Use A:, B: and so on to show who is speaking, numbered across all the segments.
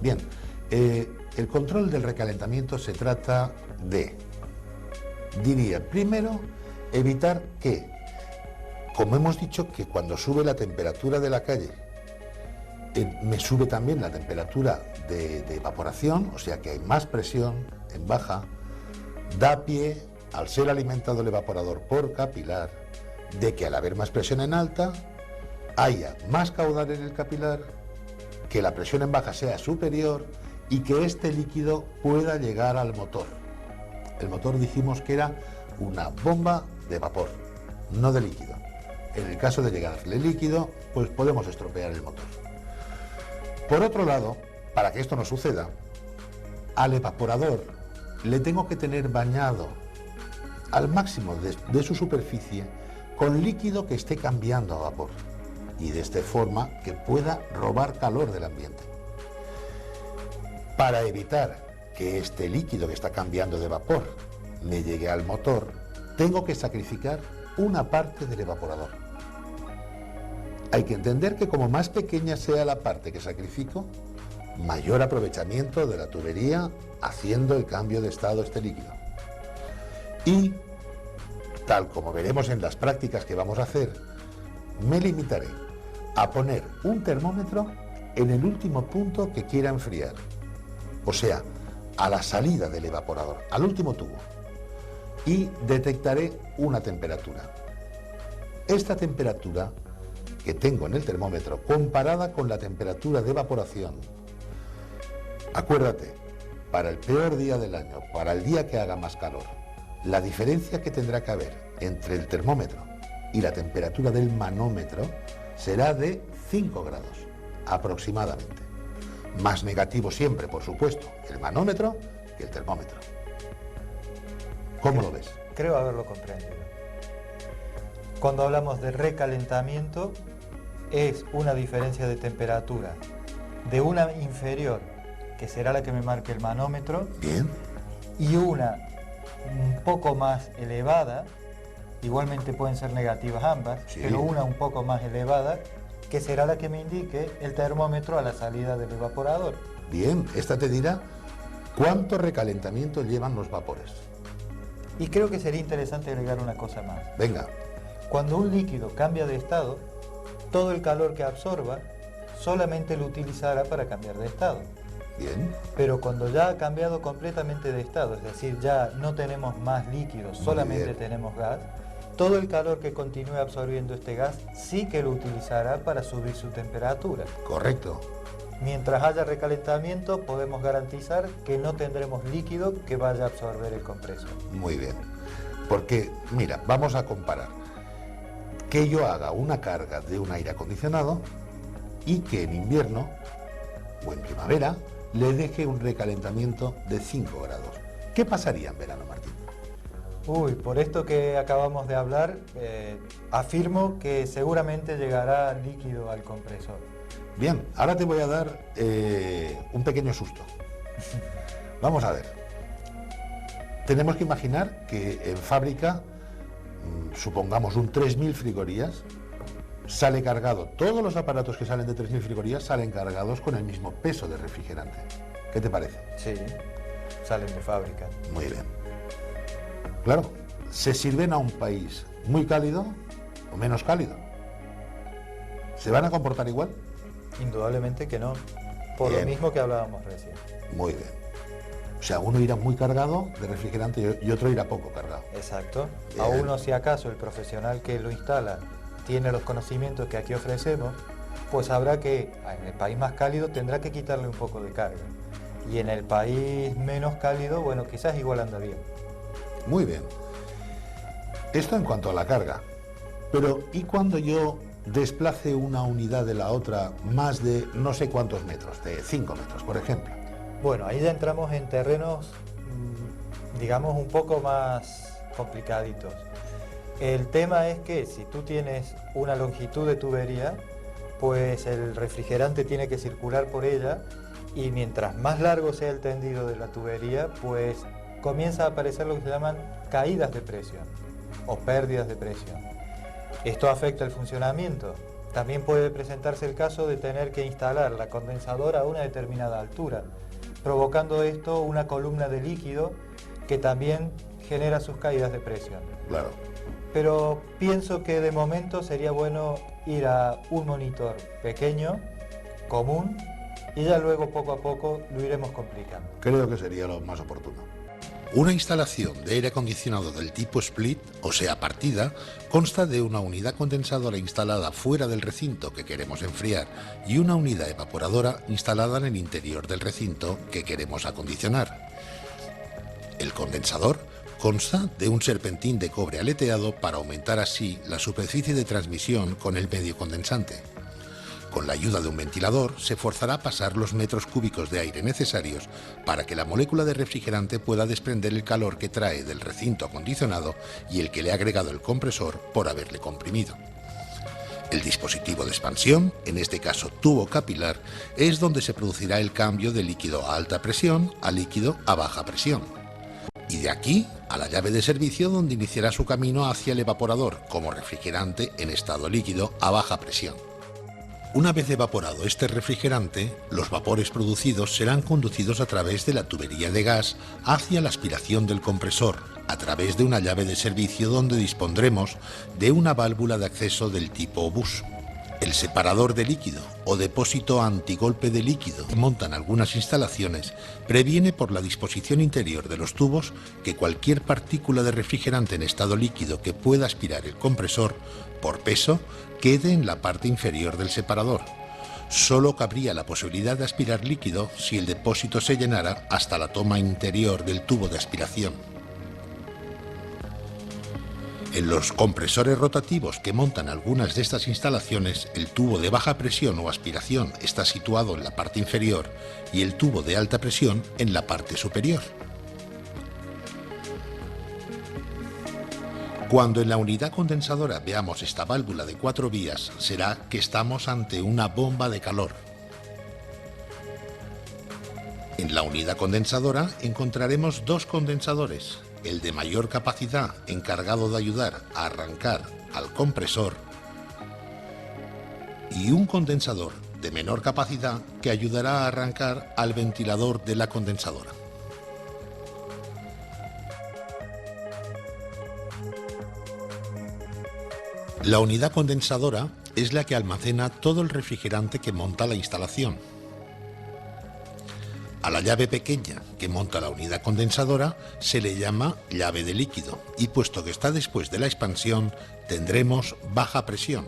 A: Bien, el control del recalentamiento se trata de, diría, primero, evitar que, como hemos dicho, que cuando sube la temperatura de la calle, me sube también la temperatura de evaporación, o sea que hay más presión en baja, da pie, al ser alimentado el evaporador por capilar, de que al haber más presión en alta, haya más caudal en el capilar, que la presión en baja sea superior y que este líquido pueda llegar al motor. El motor dijimos que era una bomba de vapor, no de líquido. En el caso de llegarle líquido, pues podemos estropear el motor. Por otro lado, para que esto no suceda, al evaporador le tengo que tener bañado al máximo de su superficie con líquido que esté cambiando a vapor y de esta forma que pueda robar calor del ambiente. Para evitar que este líquido que está cambiando de vapor me llegue al motor, tengo que sacrificar una parte del evaporador. Hay que entender que como más pequeña sea la parte que sacrifico, mayor aprovechamiento de la tubería haciendo el cambio de estado este líquido. Y, tal como veremos en las prácticas que vamos a hacer, me limitaré a poner un termómetro en el último punto que quiera enfriar, o sea, a la salida del evaporador, al último tubo, y detectaré una temperatura. Esta temperatura que tengo en el termómetro, comparada con la temperatura de evaporación, acuérdate, para el peor día del año, para el día que haga más calor, la diferencia que tendrá que haber entre el termómetro y la temperatura del manómetro será de 5 grados, aproximadamente. Más negativo siempre, por supuesto, el manómetro que el termómetro. ¿Cómo lo ves?
B: Creo haberlo comprendido. Cuando hablamos de recalentamiento, es una diferencia de temperatura de una inferior, que será la que me marque el manómetro,
A: bien,
B: y una un poco más elevada, igualmente pueden ser negativas ambas,
A: sí,
B: pero una un poco más elevada, que será la que me indique el termómetro a la salida del evaporador.
A: Bien, esta te dirá cuánto recalentamiento llevan los vapores.
B: Y creo que sería interesante agregar una cosa más.
A: Venga.
B: Cuando un líquido cambia de estado, todo el calor que absorba solamente lo utilizará para cambiar de estado.
A: Bien.
B: Pero cuando ya ha cambiado completamente de estado, es decir, ya no tenemos más líquidos, solamente tenemos gas, todo el calor que continúe absorbiendo este gas sí que lo utilizará para subir su temperatura.
A: Correcto.
B: Mientras haya recalentamiento, podemos garantizar que no tendremos líquido que vaya a absorber el compresor.
A: Muy bien. Porque, mira, vamos a comparar. Que yo haga una carga de un aire acondicionado y que en invierno o en primavera le deje un recalentamiento de 5 grados. ¿Qué pasaría en verano, Martín?
B: Uy, por esto que acabamos de hablar, afirmo que seguramente llegará líquido al compresor.
A: Bien, ahora te voy a dar un pequeño susto. Vamos a ver. Tenemos que imaginar que en fábrica, supongamos un 3000 frigorías, sale cargado, todos los aparatos que salen de 3000 frigorías salen cargados con el mismo peso de refrigerante. ¿Qué te parece?
B: Sí, salen de fábrica.
A: Muy bien. Claro, se sirven a un país muy cálido o menos cálido. ¿Se van a comportar igual?
B: Indudablemente que no, por
A: Bien.
B: lo mismo que hablábamos recién.
A: Muy bien. O sea, uno irá muy cargado de refrigerante y otro irá poco cargado.
B: Exacto.
A: Bien.
B: A uno, si acaso el profesional que lo instala tiene los conocimientos que aquí ofrecemos, pues sabrá que en el país más cálido tendrá que quitarle un poco de carga. Y en el país menos cálido, bueno, quizás igual anda bien.
A: Muy bien. Esto en cuanto a la carga. Pero, ¿y cuando yo desplace una unidad de la otra más de no sé cuántos metros, de 5 metros, por ejemplo?
B: Bueno, ahí ya entramos en terrenos, digamos, un poco más complicaditos. El tema es que si tú tienes una longitud de tubería, pues el refrigerante tiene que circular por ella y mientras más largo sea el tendido de la tubería, pues comienza a aparecer lo que se llaman caídas de presión o pérdidas de presión. Esto afecta el funcionamiento también puede presentarse el caso de tener que instalar la condensadora a una determinada altura, provocando esto una columna de líquido que también genera sus caídas de presión.
A: Claro.
B: Pero pienso que de momento sería bueno ir a un monitor pequeño, común, y ya luego poco a poco lo iremos complicando.
A: Creo que sería lo más oportuno. Una instalación de aire acondicionado del tipo split, o sea partida, consta de una unidad condensadora instalada fuera del recinto que queremos enfriar y una unidad evaporadora instalada en el interior del recinto que queremos acondicionar. El condensador consta de un serpentín de cobre aleteado para aumentar así la superficie de transmisión con el medio condensante. Con la ayuda de un ventilador se forzará a pasar los metros cúbicos de aire necesarios para que la molécula de refrigerante pueda desprender el calor que trae del recinto acondicionado y el que le ha agregado el compresor por haberle comprimido. El dispositivo de expansión, en este caso tubo capilar, es donde se producirá el cambio de líquido a alta presión a líquido a baja presión. Y de aquí a la llave de servicio donde iniciará su camino hacia el evaporador como refrigerante en estado líquido a baja presión. Una vez evaporado este refrigerante, los vapores producidos serán conducidos a través de la tubería de gas hacia la aspiración del compresor, a través de una llave de servicio donde dispondremos de una válvula de acceso del tipo bus. El separador de líquido o depósito antigolpe de líquido que montan algunas instalaciones previene por la disposición interior de los tubos que cualquier partícula de refrigerante en estado líquido que pueda aspirar el compresor, por peso, quede en la parte inferior del separador. Solo cabría la posibilidad de aspirar líquido si el depósito se llenara hasta la toma interior del tubo de aspiración. En los compresores rotativos que montan algunas de estas instalaciones, el tubo de baja presión o aspiración está situado en la parte inferior y el tubo de alta presión en la parte superior. Cuando en la unidad condensadora veamos esta válvula de 4 vías, será que estamos ante una bomba de calor. En la unidad condensadora encontraremos dos condensadores, el de mayor capacidad encargado de ayudar a arrancar al compresor y un condensador de menor capacidad que ayudará a arrancar al ventilador de la condensadora. La unidad condensadora es la que almacena todo el refrigerante que monta la instalación. A la llave pequeña que monta la unidad condensadora se le llama llave de líquido y puesto que está después de la expansión tendremos baja presión.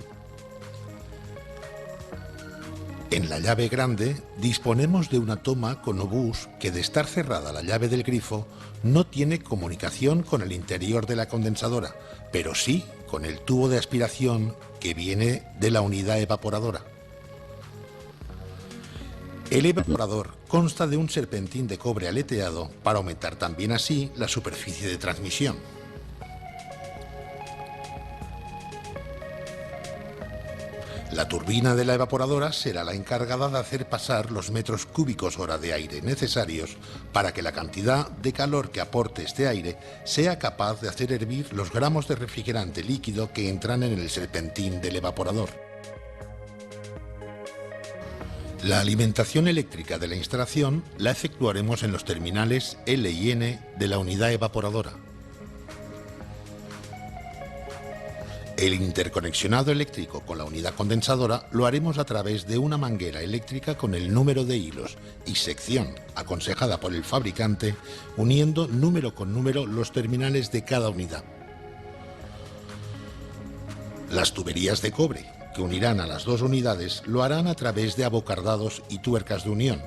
A: En la llave grande disponemos de una toma con obús que de estar cerrada la llave del grifo no tiene comunicación con el interior de la condensadora, pero sí con el tubo de aspiración que viene de la unidad evaporadora. El evaporador consta de un serpentín de cobre aleteado para aumentar también así la superficie de transmisión. La turbina de la evaporadora será la encargada de hacer pasar los metros cúbicos hora de aire necesarios para que la cantidad de calor que aporte este aire sea capaz de hacer hervir los gramos de refrigerante líquido que entran en el serpentín del evaporador. La alimentación eléctrica de la instalación la efectuaremos en los terminales L y N de la unidad evaporadora. El interconexionado eléctrico con la unidad condensadora lo haremos a través de una manguera eléctrica con el número de hilos y sección aconsejada por el fabricante, uniendo número con número los terminales de cada unidad. Las tuberías de cobre que unirán a las dos unidades lo harán a través de abocardados y tuercas de unión.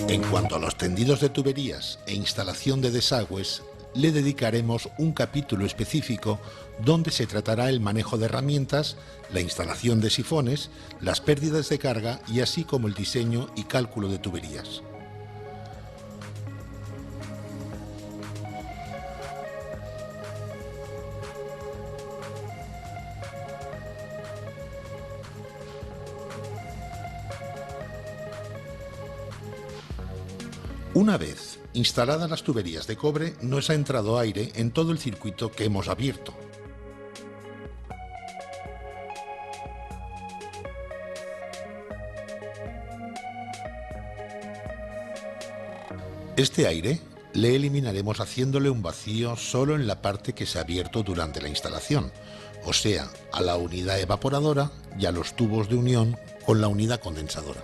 A: En cuanto a los tendidos de tuberías e instalación de desagües, le dedicaremos un capítulo específico donde se tratará el manejo de herramientas, la instalación de sifones, las pérdidas de carga y así como el diseño y cálculo de tuberías. Una vez instaladas las tuberías de cobre, nos ha entrado aire en todo el circuito que hemos abierto. Este aire le eliminaremos haciéndole un vacío solo en la parte que se ha abierto durante la instalación, o sea, a la unidad evaporadora y a los tubos de unión con la unidad condensadora.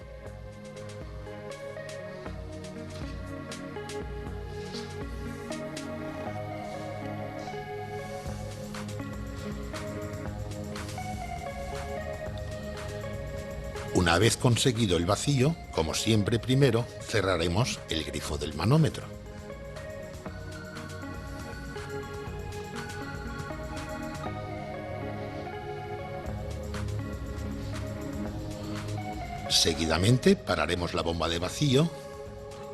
A: Una vez conseguido el vacío, como siempre primero cerraremos el grifo del manómetro. Seguidamente pararemos la bomba de vacío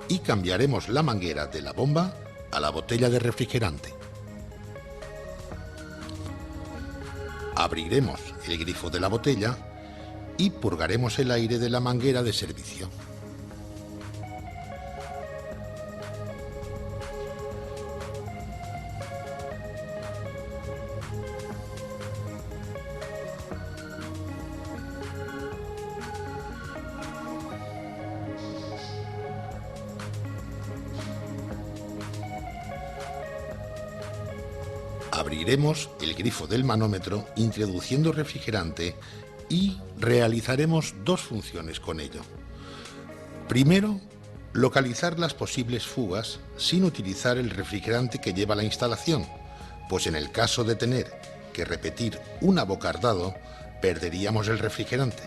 A: y cambiaremos la manguera de la bomba a la botella de refrigerante. Abriremos el grifo de la botella y purgaremos el aire de la manguera de servicio. Abriremos el grifo del manómetro introduciendo refrigerante y realizaremos dos funciones con ello. Primero, localizar las posibles fugas sin utilizar el refrigerante que lleva la instalación, pues en el caso de tener que repetir un abocardado, perderíamos el refrigerante.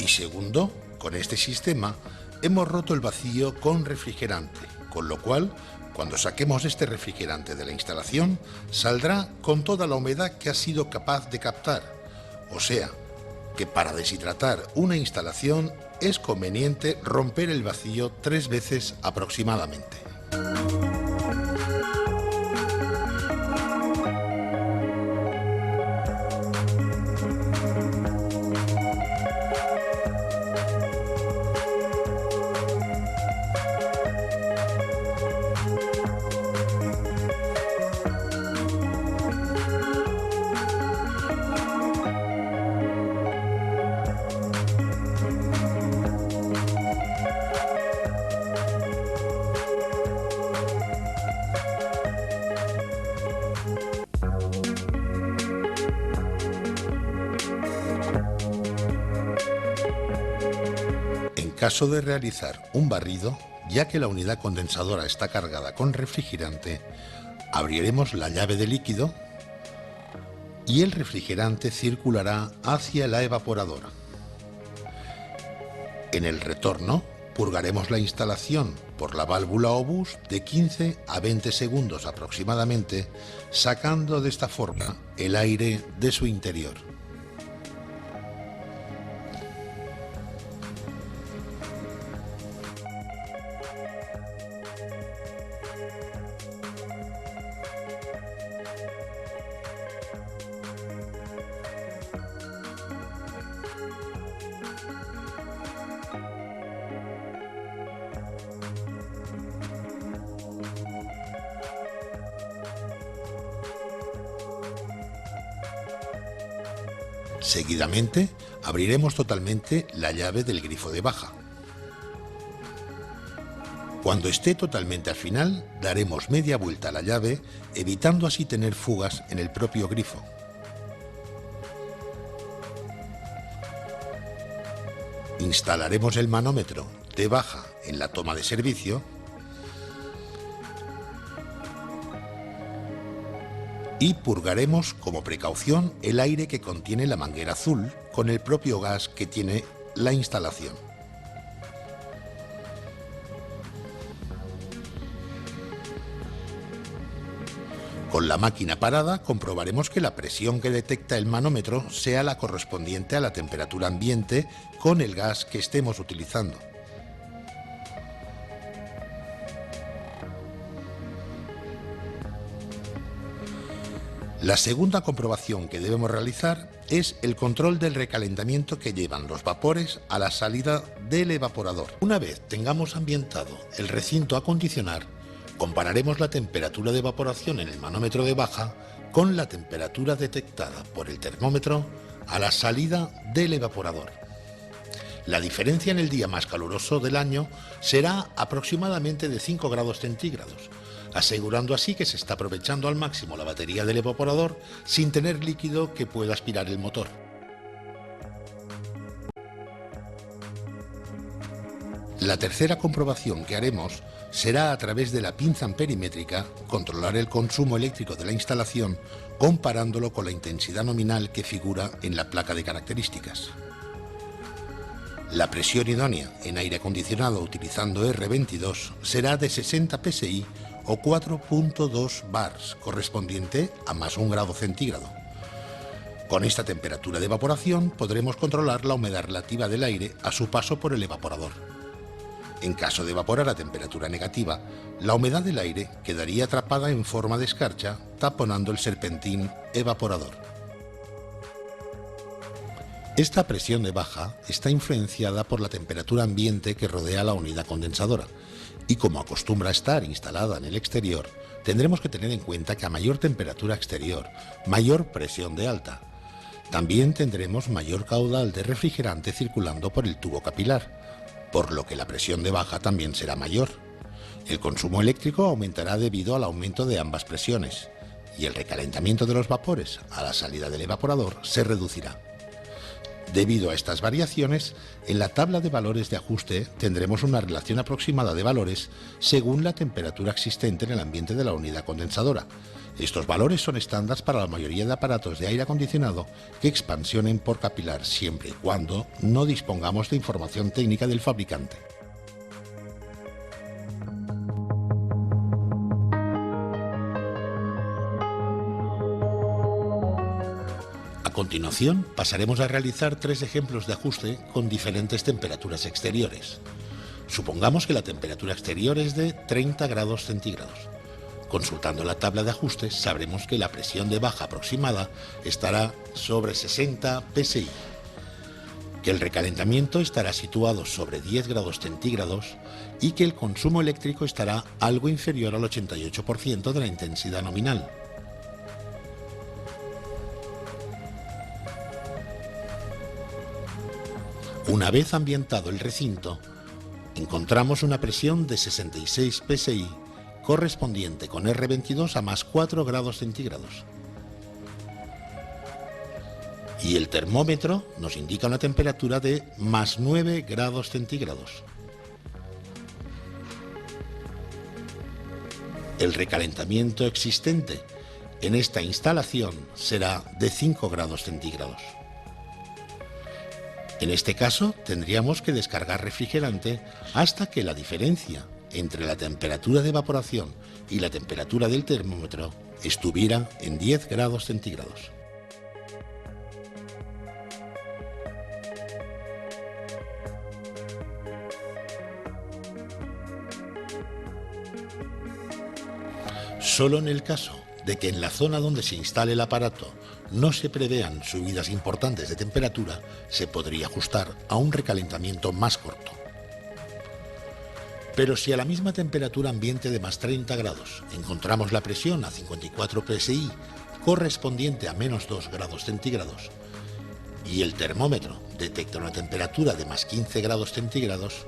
A: Y segundo, con este sistema hemos roto el vacío con refrigerante, con lo cual, cuando saquemos este refrigerante de la instalación, saldrá con toda la humedad que ha sido capaz de captar. O sea, que para deshidratar una instalación es conveniente romper el vacío 3 veces aproximadamente. En caso de realizar un barrido, ya que la unidad condensadora está cargada con refrigerante, abriremos la llave de líquido y el refrigerante circulará hacia la evaporadora. En el retorno, purgaremos la instalación por la válvula obus de 15 a 20 segundos aproximadamente, sacando de esta forma el aire de su interior. Seguidamente, abriremos totalmente la llave del grifo de baja. Cuando esté totalmente al final, daremos media vuelta a la llave, evitando así tener fugas en el propio grifo. Instalaremos el manómetro de baja en la toma de servicio y purgaremos como precaución el aire que contiene la manguera azul con el propio gas que tiene la instalación. Con la máquina parada comprobaremos que la presión que detecta el manómetro sea la correspondiente a la temperatura ambiente con el gas que estemos utilizando. La segunda comprobación que debemos realizar es el control del recalentamiento que llevan los vapores a la salida del evaporador. Una vez tengamos ambientado el recinto a acondicionar, compararemos la temperatura de evaporación en el manómetro de baja con la temperatura detectada por el termómetro a la salida del evaporador. La diferencia en el día más caluroso del año será aproximadamente de 5 grados centígrados, asegurando así que se está aprovechando al máximo la batería del evaporador sin tener líquido que pueda aspirar el motor. La tercera comprobación que haremos será a través de la pinza amperimétrica controlar el consumo eléctrico de la instalación comparándolo con la intensidad nominal que figura en la placa de características. La presión idónea en aire acondicionado utilizando R22 será de 60 psi o 4.2 bars, correspondiente a más 1 grado centígrado. Con esta temperatura de evaporación podremos controlar la humedad relativa del aire a su paso por el evaporador. En caso de evaporar a temperatura negativa, la humedad del aire quedaría atrapada en forma de escarcha, taponando el serpentín evaporador. Esta presión de baja está influenciada por la temperatura ambiente que rodea la unidad condensadora y como acostumbra estar instalada en el exterior, tendremos que tener en cuenta que a mayor temperatura exterior, mayor presión de alta. También tendremos mayor caudal de refrigerante circulando por el tubo capilar, por lo que la presión de baja también será mayor. El consumo eléctrico aumentará debido al aumento de ambas presiones y el recalentamiento de los vapores a la salida del evaporador se reducirá. Debido a estas variaciones, en la tabla de valores de ajuste tendremos una relación aproximada de valores según la temperatura existente en el ambiente de la unidad condensadora. Estos valores son estándar para la mayoría de aparatos de aire acondicionado que expansionen por capilar siempre y cuando no dispongamos de información técnica del fabricante. A continuación, pasaremos a realizar 3 ejemplos de ajuste con diferentes temperaturas exteriores. Supongamos que la temperatura exterior es de 30 grados centígrados. Consultando la tabla de ajustes, sabremos que la presión de baja aproximada estará sobre 60 psi, que el recalentamiento estará situado sobre 10 grados centígrados y que el consumo eléctrico estará algo inferior al 88% de la intensidad nominal. Una vez ambientado el recinto, encontramos una presión de 66 psi, correspondiente con R22 a más 4 grados centígrados. Y el termómetro nos indica una temperatura de más 9 grados centígrados. El recalentamiento existente en esta instalación será de 5 grados centígrados. En este caso, tendríamos que descargar refrigerante hasta que la diferencia entre la temperatura de evaporación y la temperatura del termómetro estuviera en 10 grados centígrados. Solo en el caso de que en la zona donde se instale el aparato no se prevean subidas importantes de temperatura, se podría ajustar a un recalentamiento más corto. Pero si a la misma temperatura ambiente de más 30 grados encontramos la presión a 54 psi, correspondiente a menos 2 grados centígrados, y el termómetro detecta una temperatura de más 15 grados centígrados,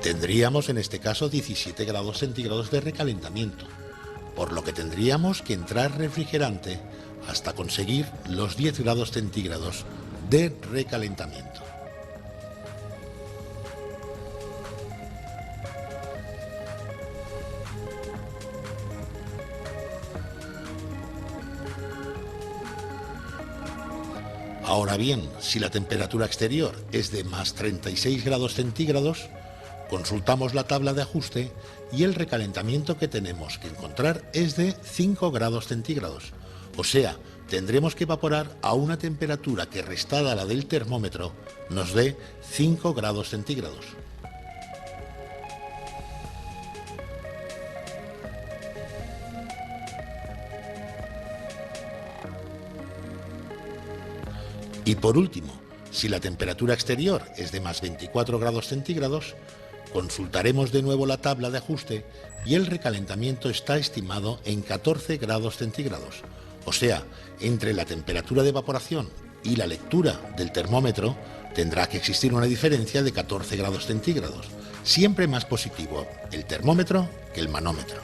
A: tendríamos en este caso 17 grados centígrados de recalentamiento, por lo que tendríamos que entrar refrigerante hasta conseguir los 10 grados centígrados de recalentamiento. Ahora bien, si la temperatura exterior es de más 36 grados centígrados, Consultamos la tabla de ajuste y el recalentamiento que tenemos que encontrar es de 5 grados centígrados. O sea, tendremos que evaporar a una temperatura que, restada a la del termómetro, nos dé 5 grados centígrados. Y por último, si la temperatura exterior es de más 24 grados centígrados, consultaremos de nuevo la tabla de ajuste y el recalentamiento está estimado en 14 grados centígrados. O sea, entre la temperatura de evaporación y la lectura del termómetro tendrá que existir una diferencia de 14 grados centígrados. Siempre más positivo el termómetro que el manómetro.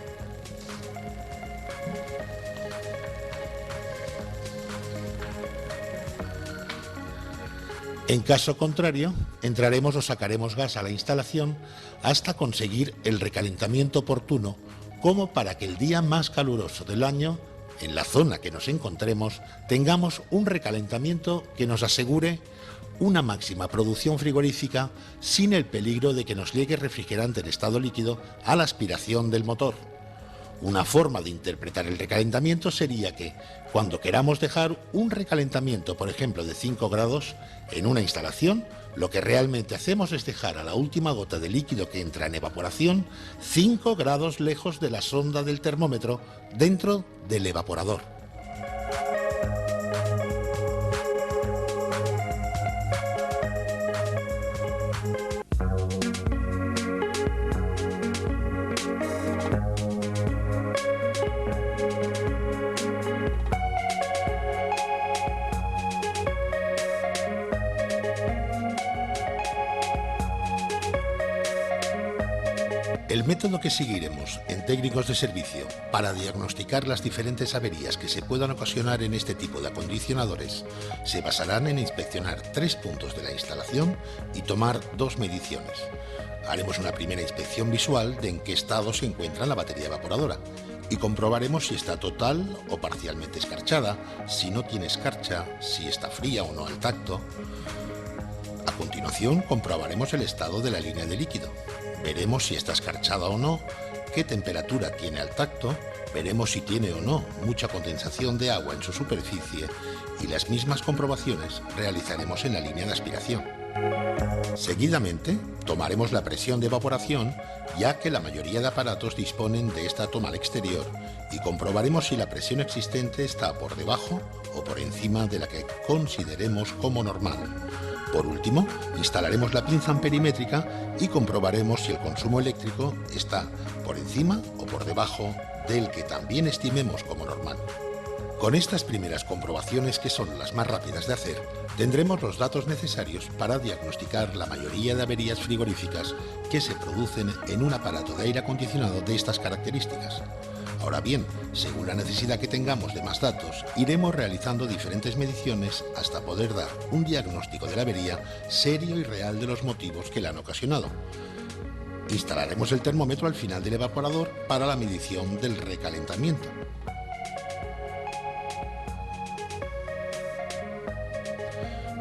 A: En caso contrario, entraremos o sacaremos gas a la instalación hasta conseguir el recalentamiento oportuno, como para que el día más caluroso del año, en la zona que nos encontremos, tengamos un recalentamiento que nos asegure una máxima producción frigorífica sin el peligro de que nos llegue refrigerante en estado líquido a la aspiración del motor. Una forma de interpretar el recalentamiento sería que, cuando queramos dejar un recalentamiento, por ejemplo, de 5 grados en una instalación, lo que realmente hacemos es dejar a la última gota de líquido que entra en evaporación 5 grados lejos de la sonda del termómetro dentro del evaporador. El método que seguiremos en técnicos de servicio para diagnosticar las diferentes averías que se puedan ocasionar en este tipo de acondicionadores se basarán en inspeccionar 3 puntos de la instalación y tomar 2 mediciones. Haremos una primera inspección visual de en qué estado se encuentra la batería evaporadora y comprobaremos si está total o parcialmente escarchada, si no tiene escarcha, si está fría o no al tacto. A continuación, comprobaremos el estado de la línea de líquido. Veremos si está escarchada o no, qué temperatura tiene al tacto, veremos si tiene o no mucha condensación de agua en su superficie y las mismas comprobaciones realizaremos en la línea de aspiración. Seguidamente, tomaremos la presión de evaporación, ya que la mayoría de aparatos disponen de esta toma al exterior, y comprobaremos si la presión existente está por debajo o por encima de la que consideremos como normal. Por último, instalaremos la pinza amperimétrica y comprobaremos si el consumo eléctrico está por encima o por debajo del que también estimemos como normal. Con estas primeras comprobaciones, que son las más rápidas de hacer, tendremos los datos necesarios para diagnosticar la mayoría de averías frigoríficas que se producen en un aparato de aire acondicionado de estas características. Ahora bien, según la necesidad que tengamos de más datos, iremos realizando diferentes mediciones hasta poder dar un diagnóstico de la avería serio y real de los motivos que la han ocasionado. Instalaremos el termómetro al final del evaporador para la medición del recalentamiento.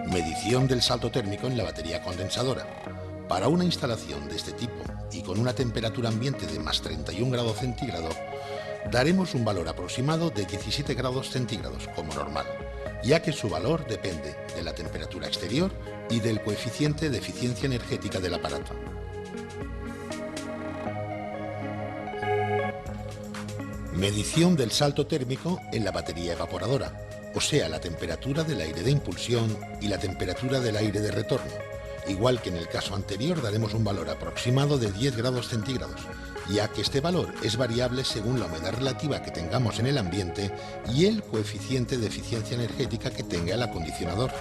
A: Medición del salto térmico en la batería condensadora. Para una instalación de este tipo y con una temperatura ambiente de más 31 grados centígrados, daremos un valor aproximado de 17 grados centígrados como normal, ya que su valor depende de la temperatura exterior y del coeficiente de eficiencia energética del aparato. Medición del salto térmico en la batería evaporadora, o sea, la temperatura del aire de impulsión y la temperatura del aire de retorno. Igual que en el caso anterior, daremos un valor aproximado de 10 grados centígrados, ya que este valor es variable según la humedad relativa que tengamos en el ambiente y el coeficiente de eficiencia energética que tenga el acondicionador.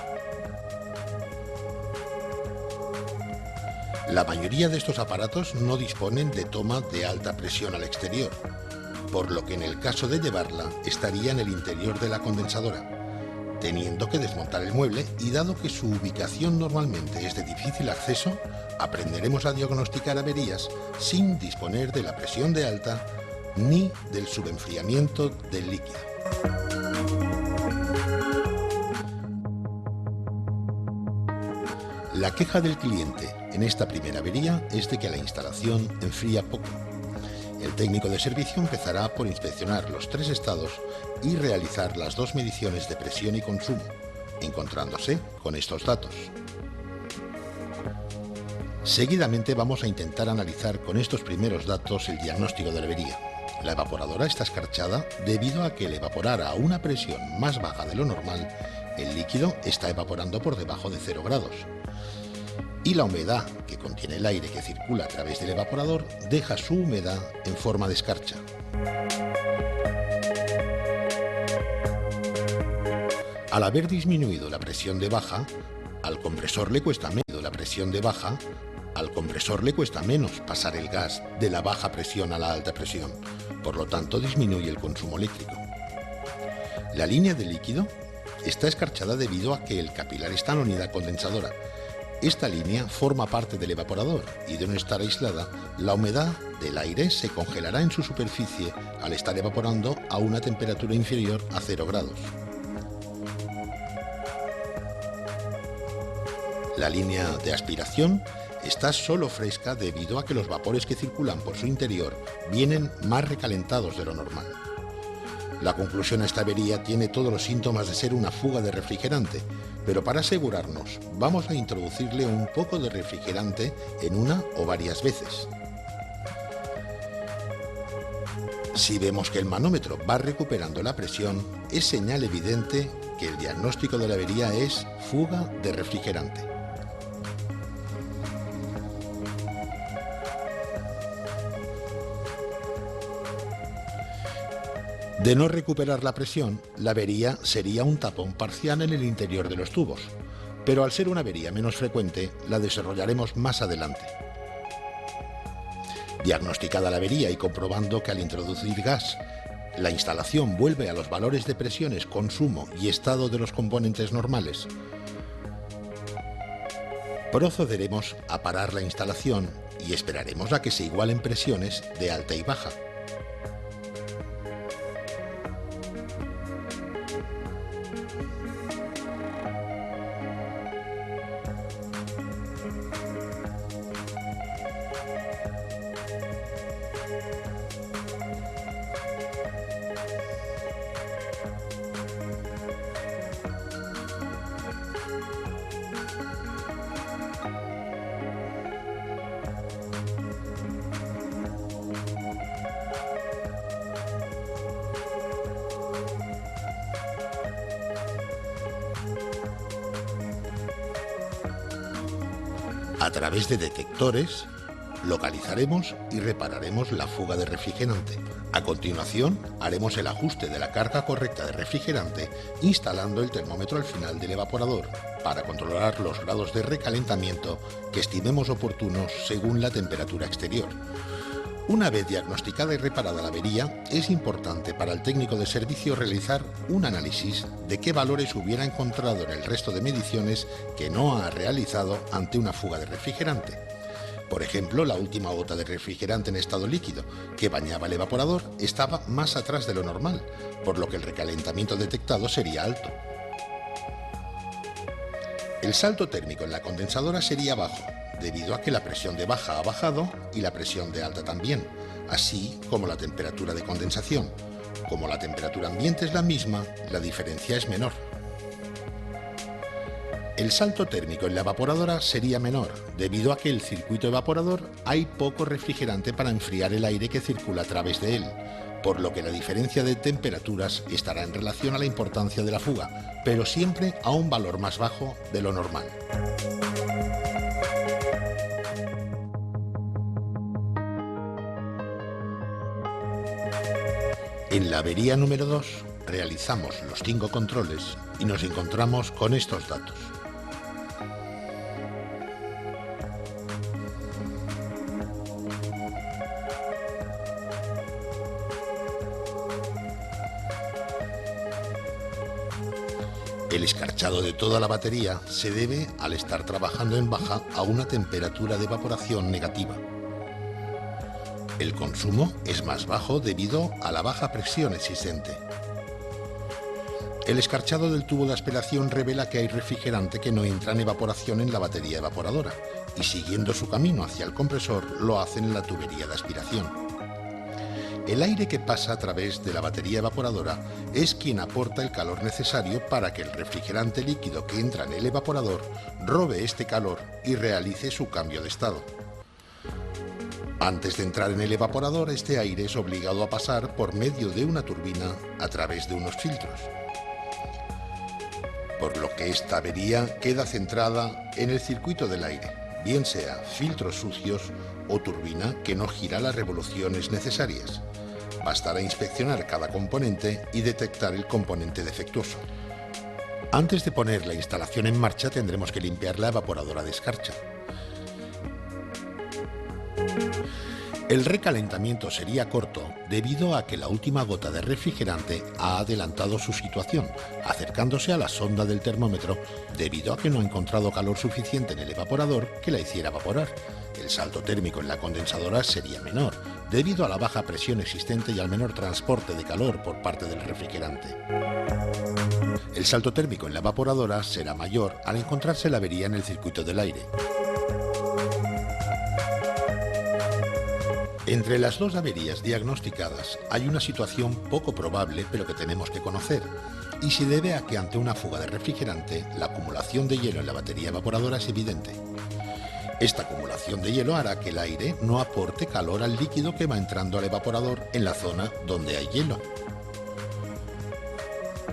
A: La mayoría de estos aparatos no disponen de toma de alta presión al exterior, por lo que en el caso de llevarla estaría en el interior de la condensadora, teniendo que desmontar el mueble, y dado que su ubicación normalmente es de difícil acceso, aprenderemos a diagnosticar averías sin disponer de la presión de alta ni del subenfriamiento del líquido. La queja del cliente en esta primera avería es de que la instalación enfría poco. El técnico de servicio empezará por inspeccionar los 3 estados y realizar las 2 mediciones de presión y consumo, encontrándose con estos datos. Seguidamente vamos a intentar analizar con estos primeros datos el diagnóstico de la avería. La evaporadora está escarchada debido a que al evaporar a una presión más baja de lo normal, el líquido está evaporando por debajo de 0 grados. Y la humedad que contiene el aire que circula a través del evaporador deja su humedad en forma de escarcha. Al haber disminuido la presión de baja, al compresor le cuesta menos pasar el gas de la baja presión a la alta presión, por lo tanto disminuye el consumo eléctrico. La línea de líquido está escarchada debido a que el capilar está en la unidad condensadora. Esta línea forma parte del evaporador y de no estar aislada, la humedad del aire se congelará en su superficie al estar evaporando a una temperatura inferior a 0 grados. La línea de aspiración está solo fresca debido a que los vapores que circulan por su interior vienen más recalentados de lo normal. La conclusión a esta avería tiene todos los síntomas de ser una fuga de refrigerante, pero para asegurarnos vamos a introducirle un poco de refrigerante en una o varias veces. Si vemos que el manómetro va recuperando la presión, es señal evidente que el diagnóstico de la avería es fuga de refrigerante. De no recuperar la presión, la avería sería un tapón parcial en el interior de los tubos, pero al ser una avería menos frecuente, la desarrollaremos más adelante. Diagnosticada la avería y comprobando que al introducir gas, la instalación vuelve a los valores de presiones, consumo y estado de los componentes normales, procederemos a parar la instalación y esperaremos a que se igualen presiones de alta y baja. A través de detectores, localizaremos y repararemos la fuga de refrigerante. A continuación, haremos el ajuste de la carga correcta de refrigerante instalando el termómetro al final del evaporador para controlar los grados de recalentamiento que estimemos oportunos según la temperatura exterior. Una vez diagnosticada y reparada la avería, es importante para el técnico de servicio realizar un análisis de qué valores hubiera encontrado en el resto de mediciones que no ha realizado ante una fuga de refrigerante. Por ejemplo, la última gota de refrigerante en estado líquido que bañaba el evaporador estaba más atrás de lo normal, por lo que el recalentamiento detectado sería alto. El salto térmico en la condensadora sería bajo, debido a que la presión de baja ha bajado y la presión de alta también, así como la temperatura de condensación. Como la temperatura ambiente es la misma, la diferencia es menor. El salto térmico en la evaporadora sería menor, debido a que en el circuito evaporador hay poco refrigerante para enfriar el aire que circula a través de él, por lo que la diferencia de temperaturas estará en relación a la importancia de la fuga, pero siempre a un valor más bajo de lo normal. En la avería número 2 realizamos los 5 controles y nos encontramos con estos datos. El escarchado de toda la batería se debe al estar trabajando en baja a una temperatura de evaporación negativa. El consumo es más bajo debido a la baja presión existente. El escarchado del tubo de aspiración revela que hay refrigerante que no entra en evaporación en la batería evaporadora y siguiendo su camino hacia el compresor lo hacen en la tubería de aspiración. El aire que pasa a través de la batería evaporadora es quien aporta el calor necesario para que el refrigerante líquido que entra en el evaporador robe este calor y realice su cambio de estado. Antes de entrar en el evaporador, este aire es obligado a pasar por medio de una turbina a través de unos filtros, por lo que esta avería queda centrada en el circuito del aire, bien sea filtros sucios o turbina que no gira las revoluciones necesarias. Bastará inspeccionar cada componente y detectar el componente defectuoso. Antes de poner la instalación en marcha tendremos que limpiar la evaporadora de escarcha. El recalentamiento sería corto debido a que la última gota de refrigerante ha adelantado su situación, acercándose a la sonda del termómetro debido a que no ha encontrado calor suficiente en el evaporador que la hiciera evaporar. El salto térmico en la condensadora sería menor, debido a la baja presión existente y al menor transporte de calor por parte del refrigerante. El salto térmico en la evaporadora será mayor al encontrarse la avería en el circuito del aire. Entre las dos averías diagnosticadas hay una situación poco probable pero que tenemos que conocer, y se debe a que ante una fuga de refrigerante la acumulación de hielo en la batería evaporadora es evidente. Esta acumulación de hielo hará que el aire no aporte calor al líquido que va entrando al evaporador en la zona donde hay hielo.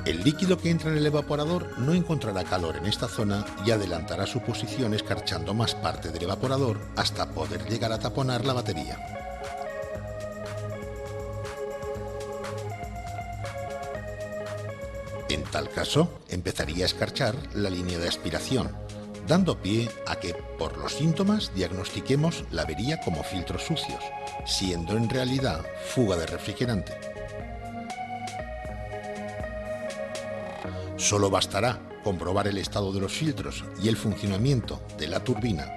A: El líquido que entra en el evaporador no encontrará calor en esta zona y adelantará su posición escarchando más parte del evaporador hasta poder llegar a taponar la batería. En tal caso, empezaría a escarchar la línea de aspiración, dando pie a que, por los síntomas, diagnostiquemos la avería como filtros sucios, siendo en realidad fuga de refrigerante. Solo bastará comprobar el estado de los filtros y el funcionamiento de la turbina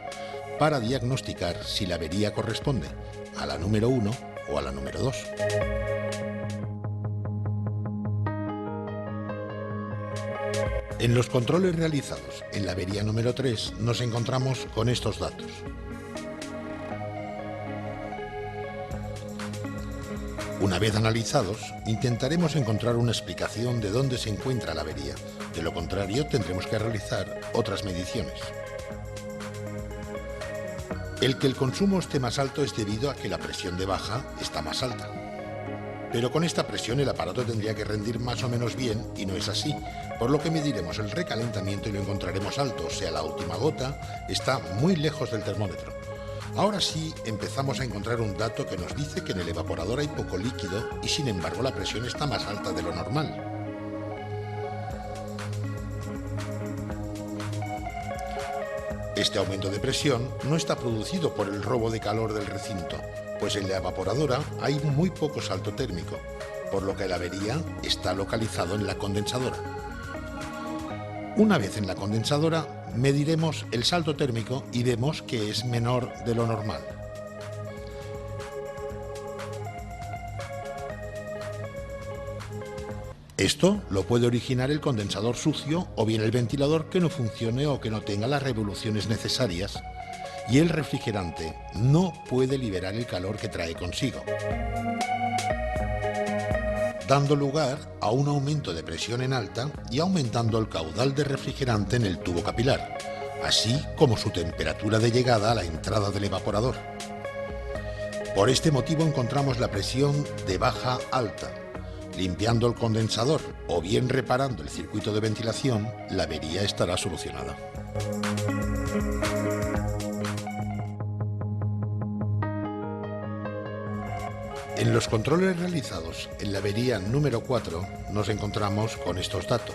A: para diagnosticar si la avería corresponde a la número 1 o a la número 2. En los controles realizados en la avería número 3 nos encontramos con estos datos. Una vez analizados, intentaremos encontrar una explicación de dónde se encuentra la avería. De lo contrario, tendremos que realizar otras mediciones. El que el consumo esté más alto es debido a que la presión de baja está más alta. Pero con esta presión el aparato tendría que rendir más o menos bien y no es así, por lo que mediremos el recalentamiento y lo encontraremos alto, o sea, la última gota está muy lejos del termómetro. Ahora sí empezamos a encontrar un dato que nos dice que en el evaporador hay poco líquido y sin embargo la presión está más alta de lo normal. Este aumento de presión no está producido por el robo de calor del recinto, pues en la evaporadora hay muy poco salto térmico, por lo que la avería está localizado en la condensadora. Una vez en la condensadora, mediremos el salto térmico y vemos que es menor de lo normal. Esto lo puede originar el condensador sucio o bien el ventilador que no funcione o que no tenga las revoluciones necesarias, y el refrigerante no puede liberar el calor que trae consigo, dando lugar a un aumento de presión en alta y aumentando el caudal de refrigerante en el tubo capilar, así como su temperatura de llegada a la entrada del evaporador. Por este motivo encontramos la presión de baja alta. Limpiando el condensador o bien reparando el circuito de ventilación, la avería estará solucionada. En los controles realizados en la avería número 4 nos encontramos con estos datos.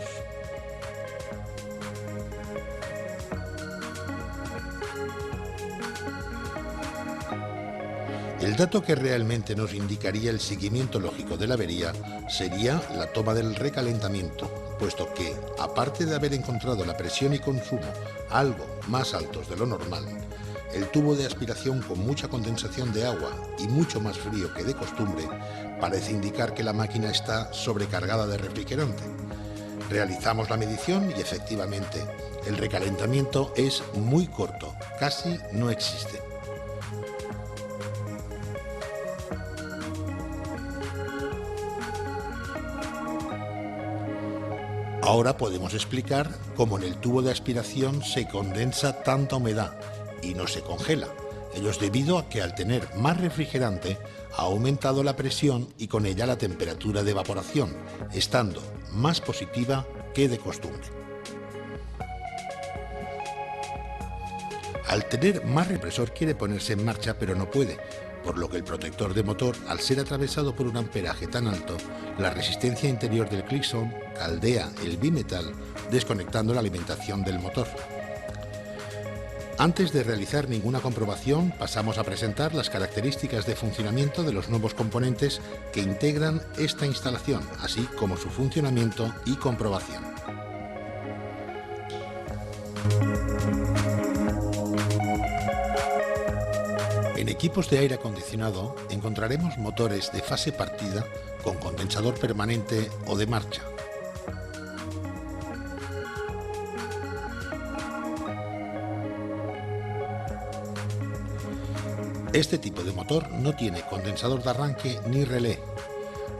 A: El dato que realmente nos indicaría el seguimiento lógico de la avería sería la toma del recalentamiento, puesto que, aparte de haber encontrado la presión y consumo algo más altos de lo normal, el tubo de aspiración con mucha condensación de agua y mucho más frío que de costumbre parece indicar que la máquina está sobrecargada de refrigerante. Realizamos la medición y efectivamente, el recalentamiento es muy corto, casi no existe. Ahora podemos explicar cómo en el tubo de aspiración se condensa tanta humedad y no se congela. Ello es debido a que al tener más refrigerante ha aumentado la presión y con ella la temperatura de evaporación, estando más positiva que de costumbre. Al tener más represor quiere ponerse en marcha pero no puede, por lo que el protector de motor, al ser atravesado por un amperaje tan alto, la resistencia interior del clixon caldea el bimetal, desconectando la alimentación del motor. Antes de realizar ninguna comprobación, pasamos a presentar las características de funcionamiento de los nuevos componentes que integran esta instalación, así como su funcionamiento y comprobación. En equipos de aire acondicionado encontraremos motores de fase partida con condensador permanente o de marcha. Este tipo de motor no tiene condensador de arranque ni relé.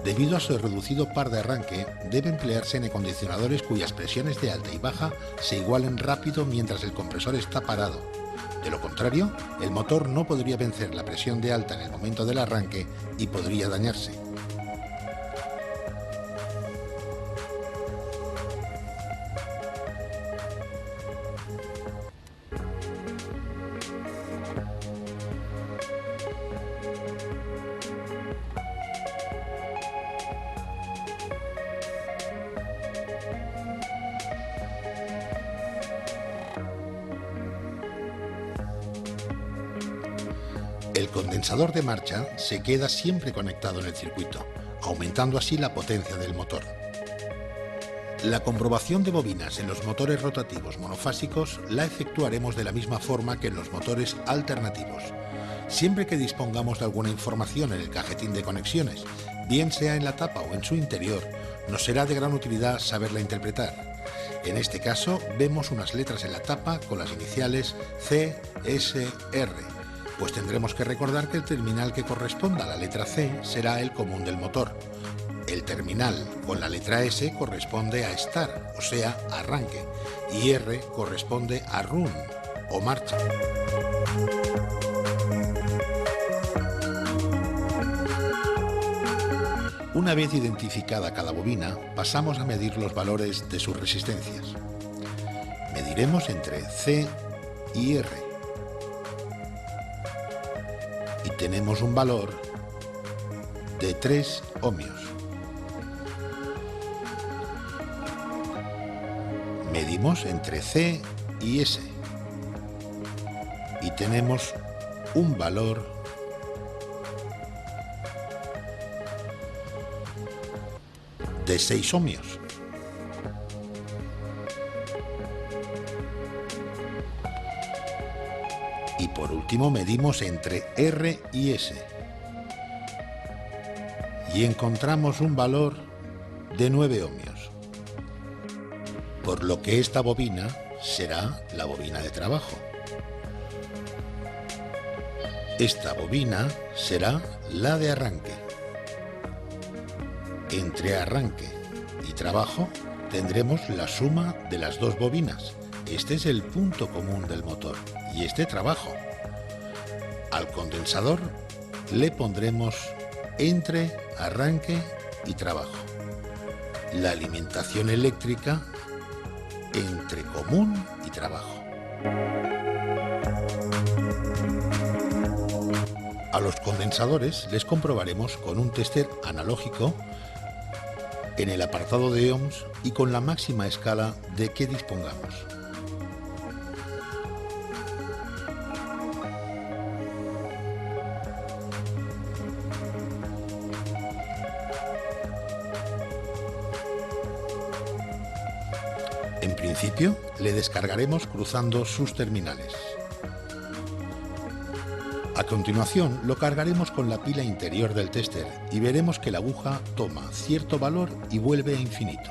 A: Debido a su reducido par de arranque, debe emplearse en acondicionadores cuyas presiones de alta y baja se igualen rápido mientras el compresor está parado. De lo contrario, el motor no podría vencer la presión de alta en el momento del arranque y podría dañarse. El condensador de marcha se queda siempre conectado en el circuito, aumentando así la potencia del motor. La comprobación de bobinas en los motores rotativos monofásicos la efectuaremos de la misma forma que en los motores alternativos, siempre que dispongamos de alguna información en el cajetín de conexiones, bien sea en la tapa o en su interior, nos será de gran utilidad saberla interpretar. En este caso vemos unas letras en la tapa con las iniciales CSR. Pues tendremos que recordar que el terminal que corresponda a la letra C será el común del motor. El terminal con la letra S corresponde a Start, o sea, arranque, y R corresponde a Run, o marcha. Una vez identificada cada bobina, pasamos a medir los valores de sus resistencias. Mediremos entre C y R. Y tenemos un valor de 3 ohmios. Medimos entre C y S y tenemos un valor de 6 ohmios. Y por último medimos entre R y S y encontramos un valor de 9 ohmios, por lo que esta bobina será la bobina de trabajo. Esta bobina será la de arranque. Entre arranque y trabajo tendremos la suma de las dos bobinas. Este es el punto común del motor y este trabajo. Al condensador le pondremos entre arranque y trabajo. La alimentación eléctrica entre común y trabajo. A los condensadores les comprobaremos con un tester analógico en el apartado de ohms y con la máxima escala de que dispongamos. En principio, le descargaremos cruzando sus terminales. A continuación, lo cargaremos con la pila interior del tester y veremos que la aguja toma cierto valor y vuelve a infinito.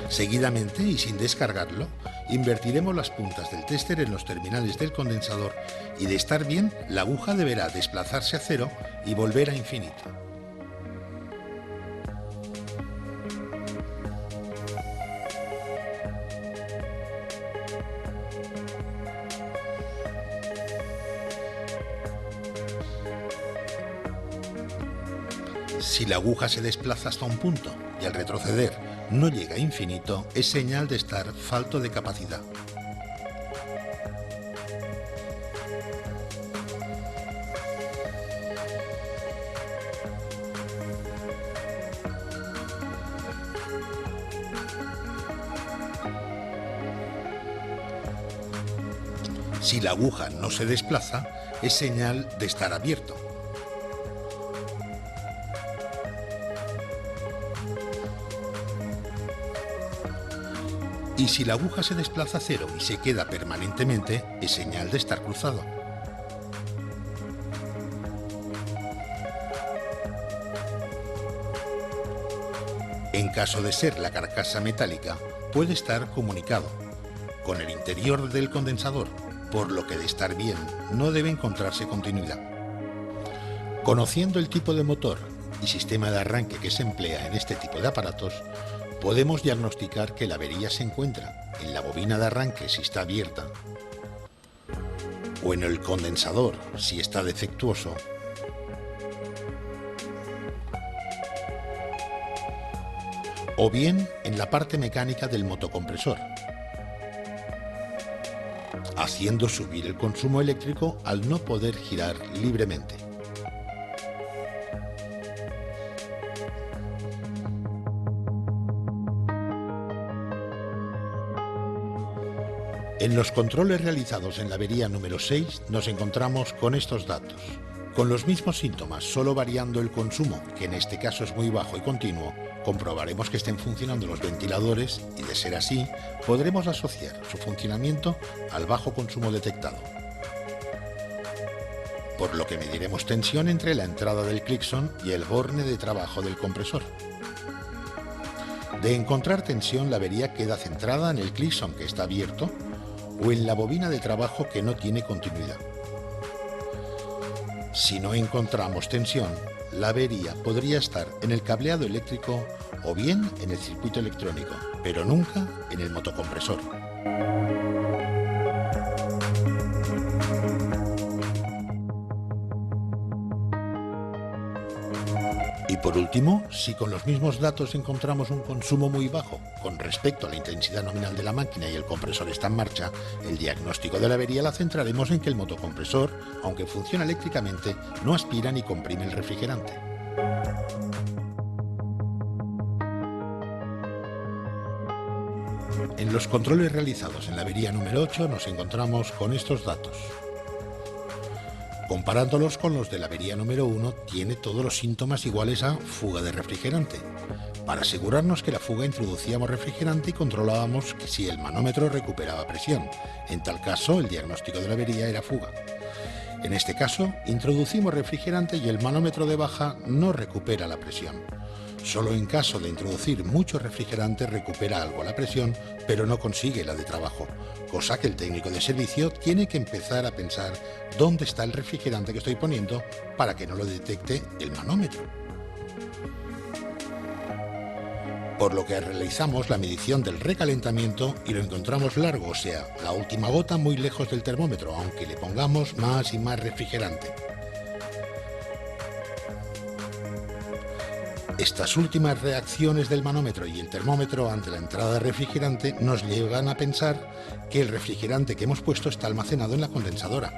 A: Seguidamente, y sin descargarlo, invertiremos las puntas del téster en los terminales del condensador y, de estar bien, la aguja deberá desplazarse a 0 y volver a infinito. Si la aguja se desplaza hasta un punto y al retroceder no llega a infinito, es señal de estar falto de capacidad. Si la aguja no se desplaza, es señal de estar abierto. Y si la aguja se desplaza a 0 y se queda permanentemente, es señal de estar cruzado. En caso de ser la carcasa metálica, puede estar comunicado con el interior del condensador, por lo que de estar bien no debe encontrarse continuidad. Conociendo el tipo de motor y sistema de arranque que se emplea en este tipo de aparatos, podemos diagnosticar que la avería se encuentra en la bobina de arranque si está abierta, o en el condensador si está defectuoso, o bien en la parte mecánica del motocompresor, haciendo subir el consumo eléctrico al no poder girar libremente. En los controles realizados en la avería número 6 nos encontramos con estos datos. Con los mismos síntomas, solo variando el consumo, que en este caso es muy bajo y continuo, comprobaremos que estén funcionando los ventiladores y, de ser así, podremos asociar su funcionamiento al bajo consumo detectado. Por lo que mediremos tensión entre la entrada del Clixon y el borne de trabajo del compresor. De encontrar tensión, la avería queda centrada en el Clixon que está abierto o en la bobina de trabajo que no tiene continuidad. Si no encontramos tensión, la avería podría estar en el cableado eléctrico o bien en el circuito electrónico, pero nunca en el motocompresor. Y por último, si con los mismos datos encontramos un consumo muy bajo con respecto a la intensidad nominal de la máquina y el compresor está en marcha, el diagnóstico de la avería la centraremos en que el motocompresor, aunque funciona eléctricamente, no aspira ni comprime el refrigerante. En los controles realizados en la avería número 8 nos encontramos con estos datos. Comparándolos con los de la avería número 1, tiene todos los síntomas iguales a fuga de refrigerante. Para asegurarnos que la fuga introducíamos refrigerante y controlábamos que si el manómetro recuperaba presión. En tal caso, el diagnóstico de la avería era fuga. En este caso, introducimos refrigerante y el manómetro de baja no recupera la presión. Solo en caso de introducir mucho refrigerante recupera algo la presión, pero no consigue la de trabajo, cosa que el técnico de servicio tiene que empezar a pensar dónde está el refrigerante que estoy poniendo para que no lo detecte el manómetro. Por lo que realizamos la medición del recalentamiento y lo encontramos largo, o sea, la última gota muy lejos del termómetro, aunque le pongamos más y más refrigerante. Estas últimas reacciones del manómetro y el termómetro ante la entrada de refrigerante nos llevan a pensar que el refrigerante que hemos puesto está almacenado en la condensadora.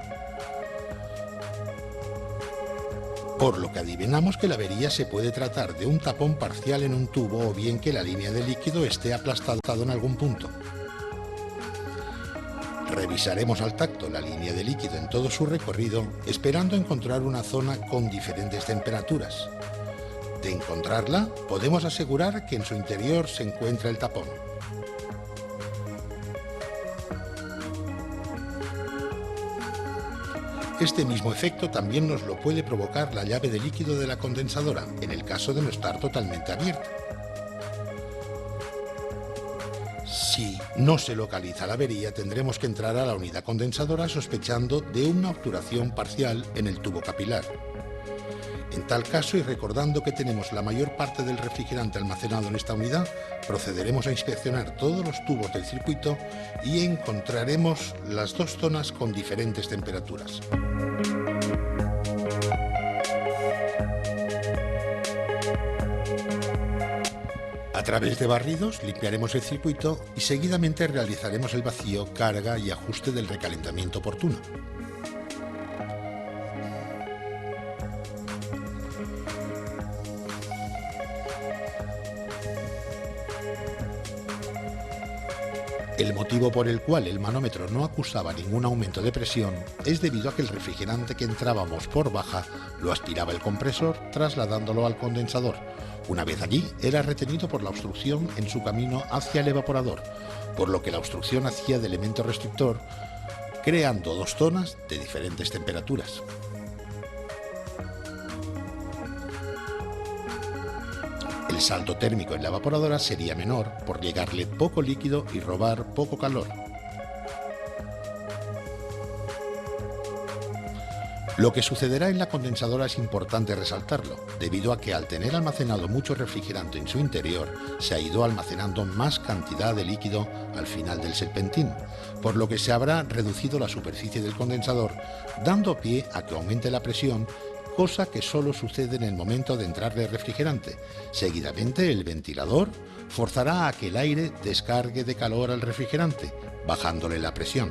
A: Por lo que adivinamos que la avería se puede tratar de un tapón parcial en un tubo o bien que la línea de líquido esté aplastada en algún punto. Revisaremos al tacto la línea de líquido en todo su recorrido, esperando encontrar una zona con diferentes temperaturas. De encontrarla, podemos asegurar que en su interior se encuentra el tapón. Este mismo efecto también nos lo puede provocar la llave de líquido de la condensadora, en el caso de no estar totalmente abierta. no se localiza la avería, tendremos que entrar a la unidad condensadora sospechando de una obturación parcial en el tubo capilar. En tal caso, y recordando que tenemos la mayor parte del refrigerante almacenado en esta unidad, procederemos a inspeccionar todos los tubos del circuito y encontraremos las dos zonas con diferentes temperaturas. A través de barridos limpiaremos el circuito y seguidamente realizaremos el vacío, carga y ajuste del recalentamiento oportuno. El motivo por el cual el manómetro no acusaba ningún aumento de presión es debido a que el refrigerante que entrábamos por baja lo aspiraba el compresor trasladándolo al condensador. Una vez allí, era retenido por la obstrucción en su camino hacia el evaporador, por lo que la obstrucción hacía de elemento restrictor, creando dos zonas de diferentes temperaturas. El salto térmico en la evaporadora sería menor por llegarle poco líquido y robar poco calor. Lo que sucederá en la condensadora es importante resaltarlo, debido a que al tener almacenado mucho refrigerante en su interior, se ha ido almacenando más cantidad de líquido al final del serpentín, por lo que se habrá reducido la superficie del condensador, dando pie a que aumente la presión, cosa que solo sucede en el momento de entrarle refrigerante. Seguidamente, el ventilador forzará a que el aire descargue de calor al refrigerante, bajándole la presión.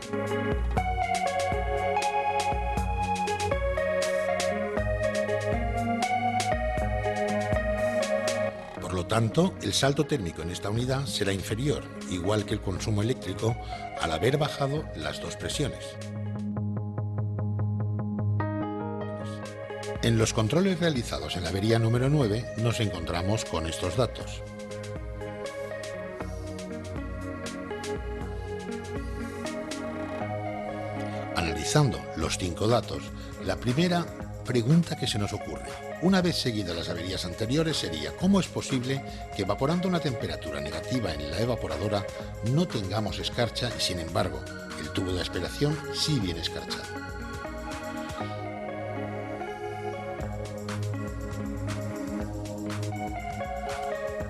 A: Por lo tanto, el salto térmico en esta unidad será inferior, igual que el consumo eléctrico, al haber bajado las dos presiones. En los controles realizados en la avería número 9 nos encontramos con estos datos. Analizando los 5 datos, la primera pregunta que se nos ocurre, una vez seguidas las averías anteriores, sería ¿cómo es posible que evaporando a una temperatura negativa en la evaporadora no tengamos escarcha y sin embargo el tubo de aspiración sí viene escarchado?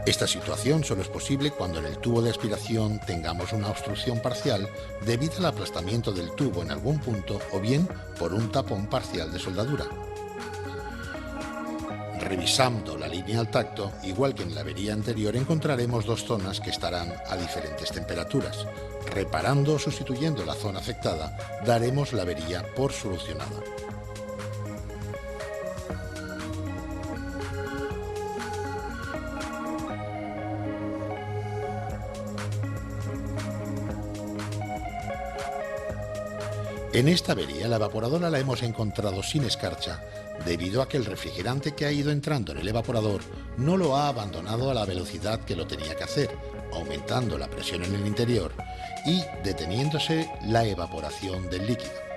A: Esta situación solo es posible cuando en el tubo de aspiración tengamos una obstrucción parcial debido al aplastamiento del tubo en algún punto o bien por un tapón parcial de soldadura. Revisando la línea al tacto, igual que en la avería anterior, encontraremos dos zonas que estarán a diferentes temperaturas. Reparando o sustituyendo la zona afectada, daremos la avería por solucionada. En esta avería la evaporadora la hemos encontrado sin escarcha, debido a que el refrigerante que ha ido entrando en el evaporador no lo ha abandonado a la velocidad que lo tenía que hacer, aumentando la presión en el interior y deteniéndose la evaporación del líquido.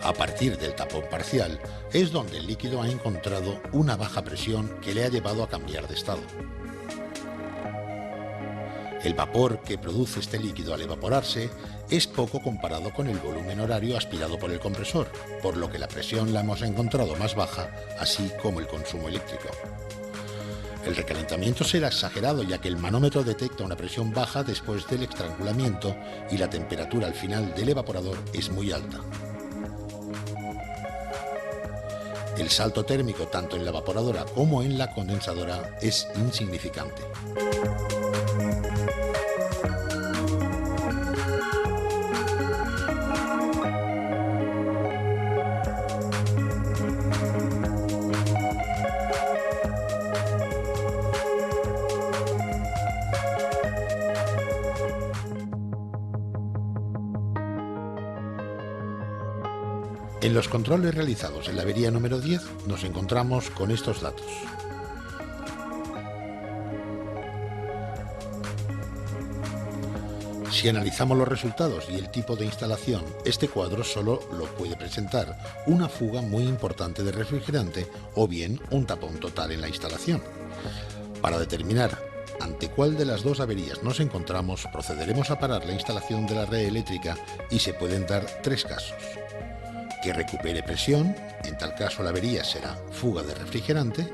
A: A partir del tapón parcial es donde el líquido ha encontrado una baja presión que le ha llevado a cambiar de estado. El vapor que produce este líquido al evaporarse es poco comparado con el volumen horario aspirado por el compresor, por lo que la presión la hemos encontrado más baja, así como el consumo eléctrico. El recalentamiento será exagerado ya que el manómetro detecta una presión baja después del estrangulamiento y la temperatura al final del evaporador es muy alta. El salto térmico tanto en la evaporadora como en la condensadora es insignificante. En los controles realizados en la avería número 10 nos encontramos con estos datos. Si analizamos los resultados y el tipo de instalación, este cuadro solo lo puede presentar una fuga muy importante de refrigerante o bien un tapón total en la instalación. Para determinar ante cuál de las dos averías nos encontramos, procederemos a parar la instalación de la red eléctrica y se pueden dar tres casos. Que recupere presión, en tal caso la avería será fuga de refrigerante.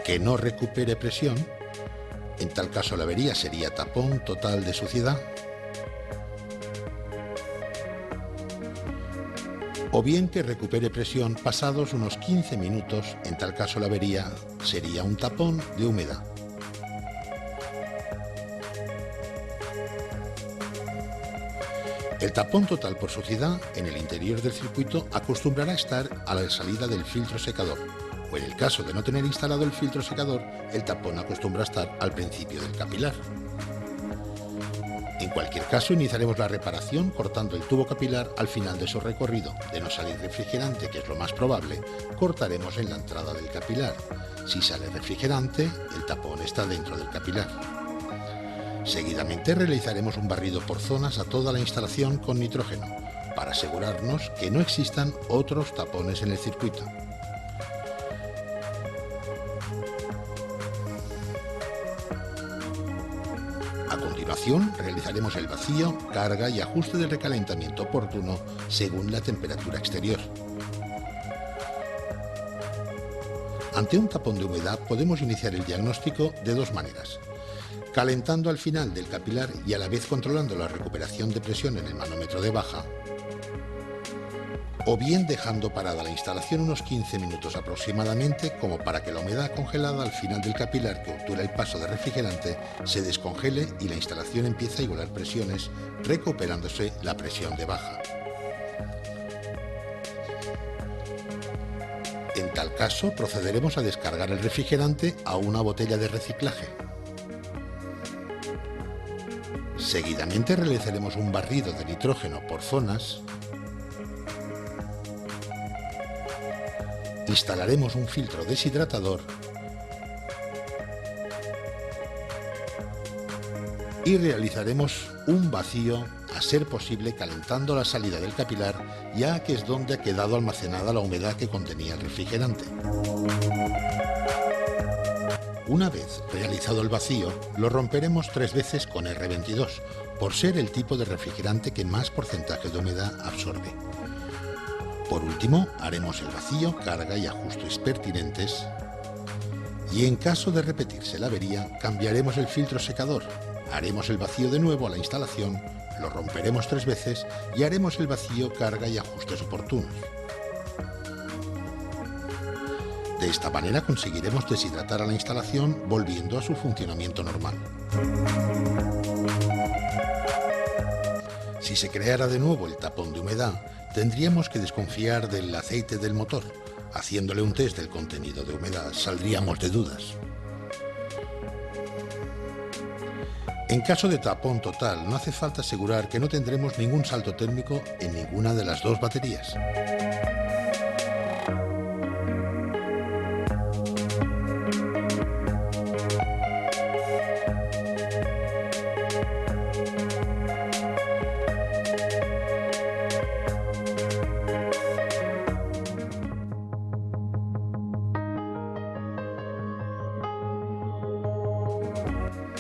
A: Que no recupere presión, en tal caso la avería sería tapón total de suciedad. O bien que recupere presión pasados unos 15 minutos, en tal caso la avería sería un tapón de humedad. El tapón total por suciedad en el interior del circuito acostumbrará a estar a la salida del filtro secador, o en el caso de no tener instalado el filtro secador, el tapón acostumbra a estar al principio del capilar. En cualquier caso, iniciaremos la reparación cortando el tubo capilar al final de su recorrido. De no salir refrigerante, que es lo más probable, cortaremos en la entrada del capilar. Si sale refrigerante, el tapón está dentro del capilar. Seguidamente realizaremos un barrido por zonas a toda la instalación con nitrógeno, para asegurarnos que no existan otros tapones en el circuito. A continuación, realizaremos el vacío, carga y ajuste del recalentamiento oportuno según la temperatura exterior. Ante un tapón de humedad podemos iniciar el diagnóstico de dos maneras: calentando al final del capilar y a la vez controlando la recuperación de presión en el manómetro de baja, o bien dejando parada la instalación unos 15 minutos aproximadamente, como para que la humedad congelada al final del capilar que obtura el paso de refrigerante se descongele y la instalación empiece a igualar presiones, recuperándose la presión de baja. En tal caso, procederemos a descargar el refrigerante a una botella de reciclaje. Seguidamente realizaremos un barrido de nitrógeno por zonas. Instalaremos un filtro deshidratador y realizaremos un vacío, a ser posible calentando la salida del capilar, ya que es donde ha quedado almacenada la humedad que contenía el refrigerante. Una vez realizado el vacío, lo romperemos 3 veces con R22, por ser el tipo de refrigerante que más porcentaje de humedad absorbe. Por último, haremos el vacío, carga y ajustes pertinentes, y en caso de repetirse la avería, cambiaremos el filtro secador, haremos el vacío de nuevo a la instalación, lo romperemos 3 veces y haremos el vacío, carga y ajustes oportunos. De esta manera conseguiremos deshidratar a la instalación volviendo a su funcionamiento normal. Si se creara de nuevo el tapón de humedad, tendríamos que desconfiar del aceite del motor. Haciéndole un test del contenido de humedad, saldríamos de dudas. En caso de tapón total, no hace falta asegurar que no tendremos ningún salto térmico en ninguna de las dos baterías.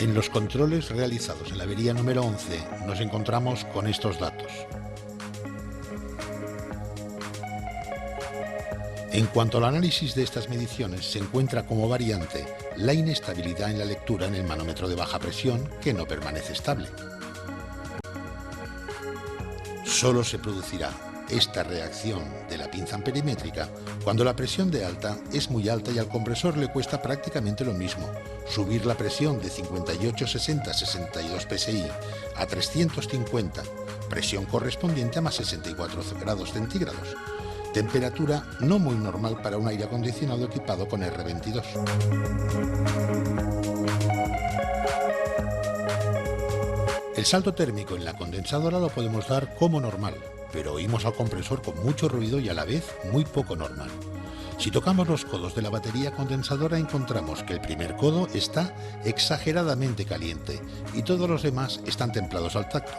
A: En los controles realizados en la avería número 11 nos encontramos con estos datos. En cuanto al análisis de estas mediciones, se encuentra como variante la inestabilidad en la lectura en el manómetro de baja presión, que no permanece estable. Solo se producirá esta reacción de la pinza amperimétrica cuando la presión de alta es muy alta y al compresor le cuesta prácticamente lo mismo subir la presión de 58-60-62 psi a 350, presión correspondiente a más 64 grados centígrados, temperatura no muy normal para un aire acondicionado equipado con R22. El salto térmico en la condensadora lo podemos dar como normal, pero oímos al compresor con mucho ruido y a la vez muy poco normal. Si tocamos los codos de la batería condensadora encontramos que el primer codo está exageradamente caliente y todos los demás están templados al tacto.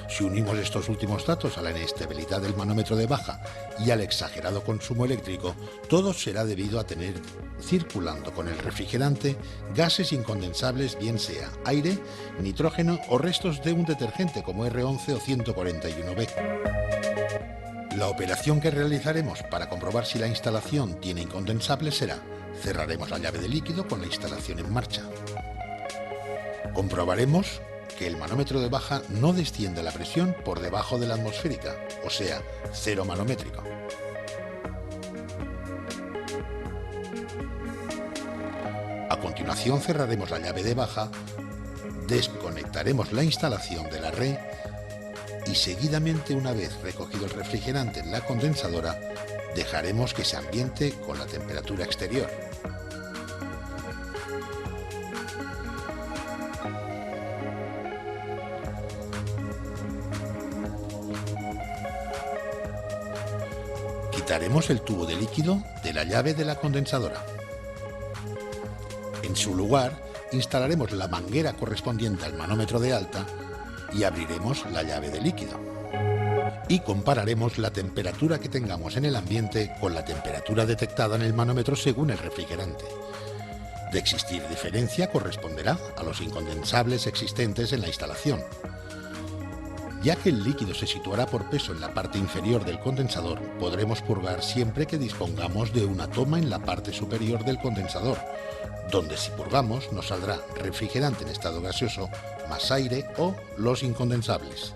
A: Si unimos estos últimos datos a la inestabilidad del manómetro de baja y al exagerado consumo eléctrico, todo será debido a tener circulando con el refrigerante gases incondensables, bien sea aire, nitrógeno o restos de un detergente como R11 o 141B. La operación que realizaremos para comprobar si la instalación tiene incondensables será: cerraremos la llave de líquido con la instalación en marcha. Comprobaremos que el manómetro de baja no desciende la presión por debajo de la atmosférica, o sea, 0 manométrico. A continuación cerraremos la llave de baja, desconectaremos la instalación de la red y seguidamente, una vez recogido el refrigerante en la condensadora, dejaremos que se ambiente con la temperatura exterior. Quitaremos el tubo de líquido de la llave de la condensadora. En su lugar, instalaremos la manguera correspondiente al manómetro de alta y abriremos la llave de líquido. Y compararemos la temperatura que tengamos en el ambiente con la temperatura detectada en el manómetro según el refrigerante. De existir diferencia, corresponderá a los incondensables existentes en la instalación. Ya que el líquido se situará por peso en la parte inferior del condensador, podremos purgar siempre que dispongamos de una toma en la parte superior del condensador, donde si purgamos nos saldrá refrigerante en estado gaseoso más aire o los incondensables.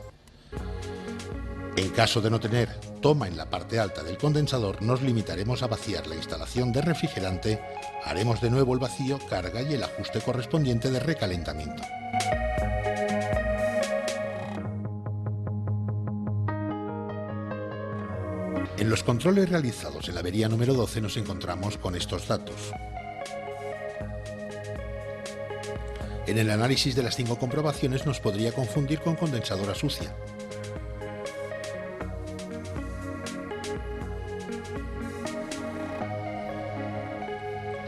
A: En caso de no tener toma en la parte alta del condensador, nos limitaremos a vaciar la instalación de refrigerante, haremos de nuevo el vacío, carga y el ajuste correspondiente de recalentamiento. En los controles realizados en la avería número 12 nos encontramos con estos datos. En el análisis de las 5 comprobaciones nos podría confundir con condensadora sucia.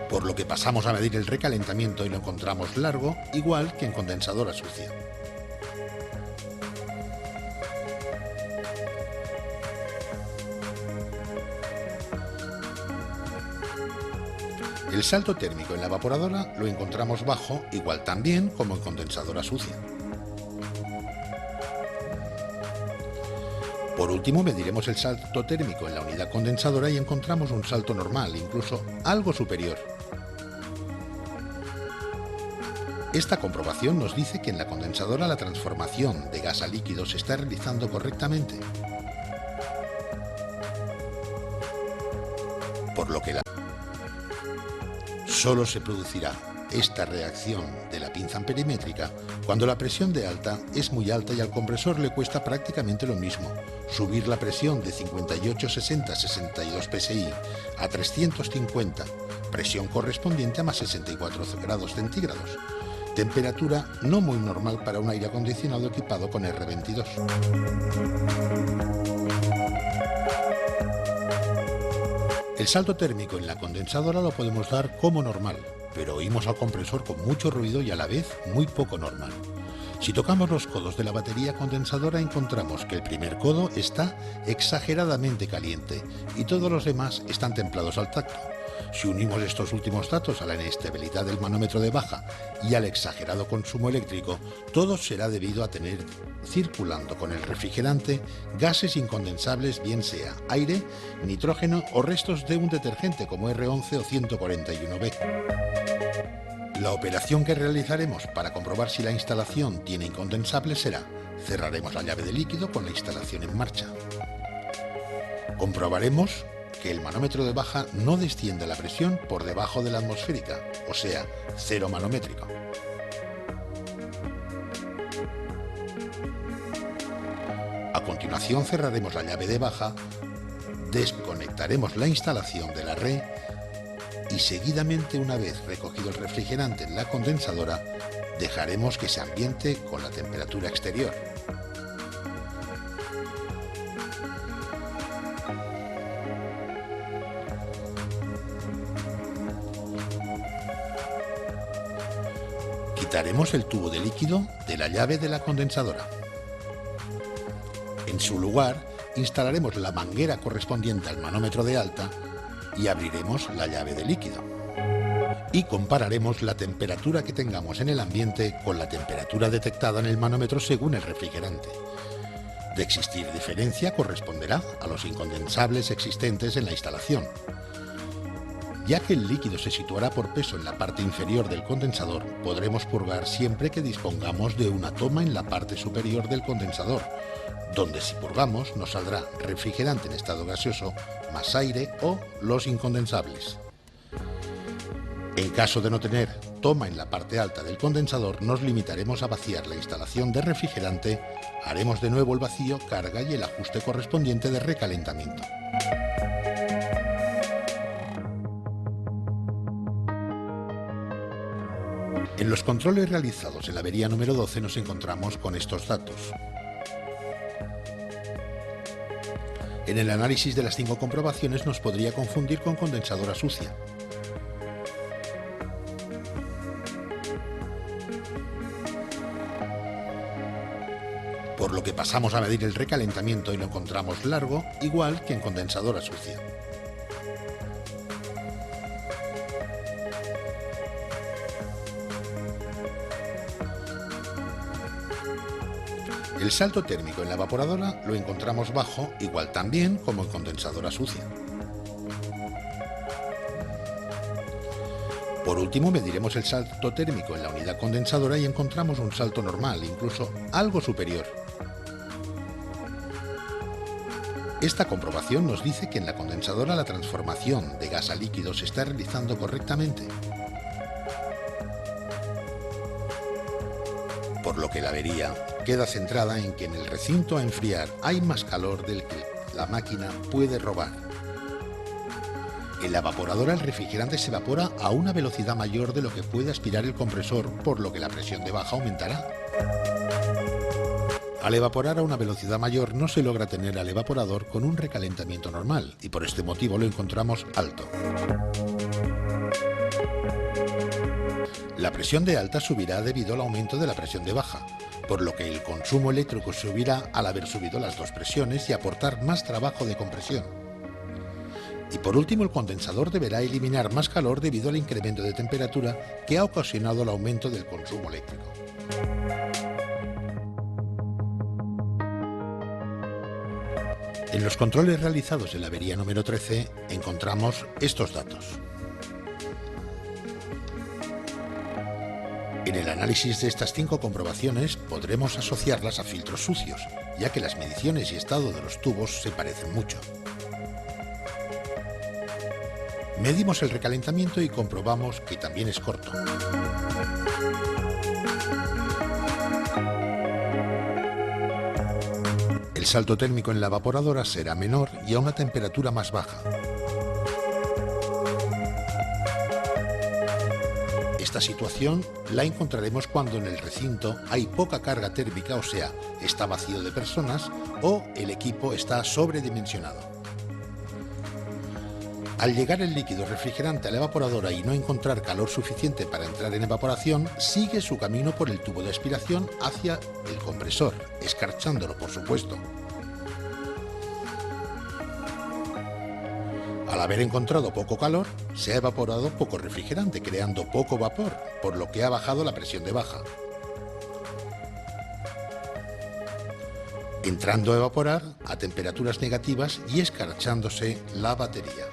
A: Por lo que pasamos a medir el recalentamiento y lo encontramos largo, igual que en condensadora sucia. El salto térmico en la evaporadora lo encontramos bajo, igual también como en condensadora sucia. Por último, mediremos el salto térmico en la unidad condensadora y encontramos un salto normal, incluso algo superior. Esta comprobación nos dice que en la condensadora la transformación de gas a líquido se está realizando correctamente, por lo que solo se producirá esta reacción de la pinza amperimétrica cuando la presión de alta es muy alta y al compresor le cuesta prácticamente lo mismo subir la presión de 58-60-62 psi a 350, presión correspondiente a más 64 grados centígrados, temperatura no muy normal para un aire acondicionado equipado con R22. El salto térmico en la condensadora lo podemos dar como normal, pero oímos al compresor con mucho ruido y a la vez muy poco normal. Si tocamos los codos de la batería condensadora encontramos que el primer codo está exageradamente caliente y todos los demás están templados al tacto. Si unimos estos últimos datos a la inestabilidad del manómetro de baja y al exagerado consumo eléctrico, todo será debido a tener circulando con el refrigerante gases incondensables, bien sea aire, nitrógeno o restos de un detergente como R11 o 141B. La operación que realizaremos para comprobar si la instalación tiene incondensables será: cerraremos la llave de líquido con la instalación en marcha. Comprobaremos que el manómetro de baja no desciende la presión por debajo de la atmosférica, o sea, 0 manométrico. A continuación cerraremos la llave de baja, desconectaremos la instalación de la red y seguidamente, una vez recogido el refrigerante en la condensadora, dejaremos que se ambiente con la temperatura exterior. Quitaremos el tubo de líquido de la llave de la condensadora. En su lugar, instalaremos la manguera correspondiente al manómetro de alta y abriremos la llave de líquido. Y compararemos la temperatura que tengamos en el ambiente con la temperatura detectada en el manómetro según el refrigerante. De existir diferencia, corresponderá a los incondensables existentes en la instalación. Ya que el líquido se situará por peso en la parte inferior del condensador, podremos purgar siempre que dispongamos de una toma en la parte superior del condensador, donde si purgamos nos saldrá refrigerante en estado gaseoso, más aire o los incondensables. En caso de no tener toma en la parte alta del condensador, nos limitaremos a vaciar la instalación de refrigerante, haremos de nuevo el vacío, carga y el ajuste correspondiente de recalentamiento. En los controles realizados en la avería número 12 nos encontramos con estos datos. En el análisis de las 5 comprobaciones nos podría confundir con condensadora sucia. Por lo que pasamos a medir el recalentamiento y lo encontramos largo, igual que en condensadora sucia. El salto térmico en la evaporadora lo encontramos bajo, igual también como en condensadora sucia. Por último, mediremos el salto térmico en la unidad condensadora y encontramos un salto normal, incluso algo superior. Esta comprobación nos dice que en la condensadora la transformación de gas a líquido se está realizando correctamente, por lo que la avería queda centrada en que en el recinto a enfriar hay más calor del que la máquina puede robar. En la evaporadora el refrigerante se evapora a una velocidad mayor de lo que puede aspirar el compresor, por lo que la presión de baja aumentará. Al evaporar a una velocidad mayor no se logra tener al evaporador con un recalentamiento normal y por este motivo lo encontramos alto. La presión de alta subirá debido al aumento de la presión de baja, por lo que el consumo eléctrico subirá al haber subido las dos presiones y aportar más trabajo de compresión. Y por último, el condensador deberá eliminar más calor debido al incremento de temperatura que ha ocasionado el aumento del consumo eléctrico. En los controles realizados en la avería número 13 encontramos estos datos. En el análisis de estas 5 comprobaciones podremos asociarlas a filtros sucios, ya que las mediciones y estado de los tubos se parecen mucho. Medimos el recalentamiento y comprobamos que también es corto. El salto térmico en la evaporadora será menor y a una temperatura más baja. Esta situación la encontraremos cuando en el recinto hay poca carga térmica, o sea, está vacío de personas o el equipo está sobredimensionado. Al llegar el líquido refrigerante a la evaporadora y no encontrar calor suficiente para entrar en evaporación, sigue su camino por el tubo de aspiración hacia el compresor, escarchándolo, por supuesto. Al haber encontrado poco calor, se ha evaporado poco refrigerante, creando poco vapor, por lo que ha bajado la presión de baja. Entrando a evaporar a temperaturas negativas y escarchándose la batería.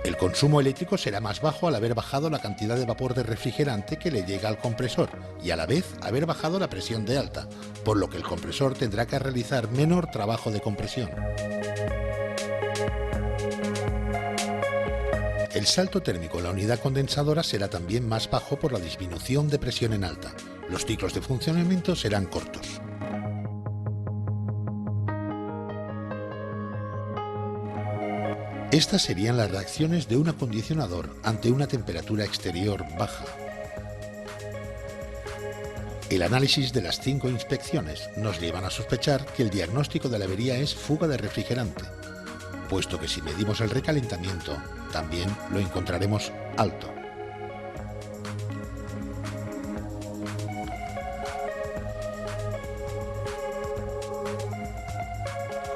A: El consumo eléctrico será más bajo al haber bajado la cantidad de vapor de refrigerante que le llega al compresor y a la vez haber bajado la presión de alta, por lo que el compresor tendrá que realizar menor trabajo de compresión. El salto térmico en la unidad condensadora será también más bajo por la disminución de presión en alta. Los ciclos de funcionamiento serán cortos. Estas serían las reacciones de un acondicionador ante una temperatura exterior baja. El análisis de las 5 inspecciones nos llevan a sospechar que el diagnóstico de la avería es fuga de refrigerante, puesto que si medimos el recalentamiento, también lo encontraremos alto.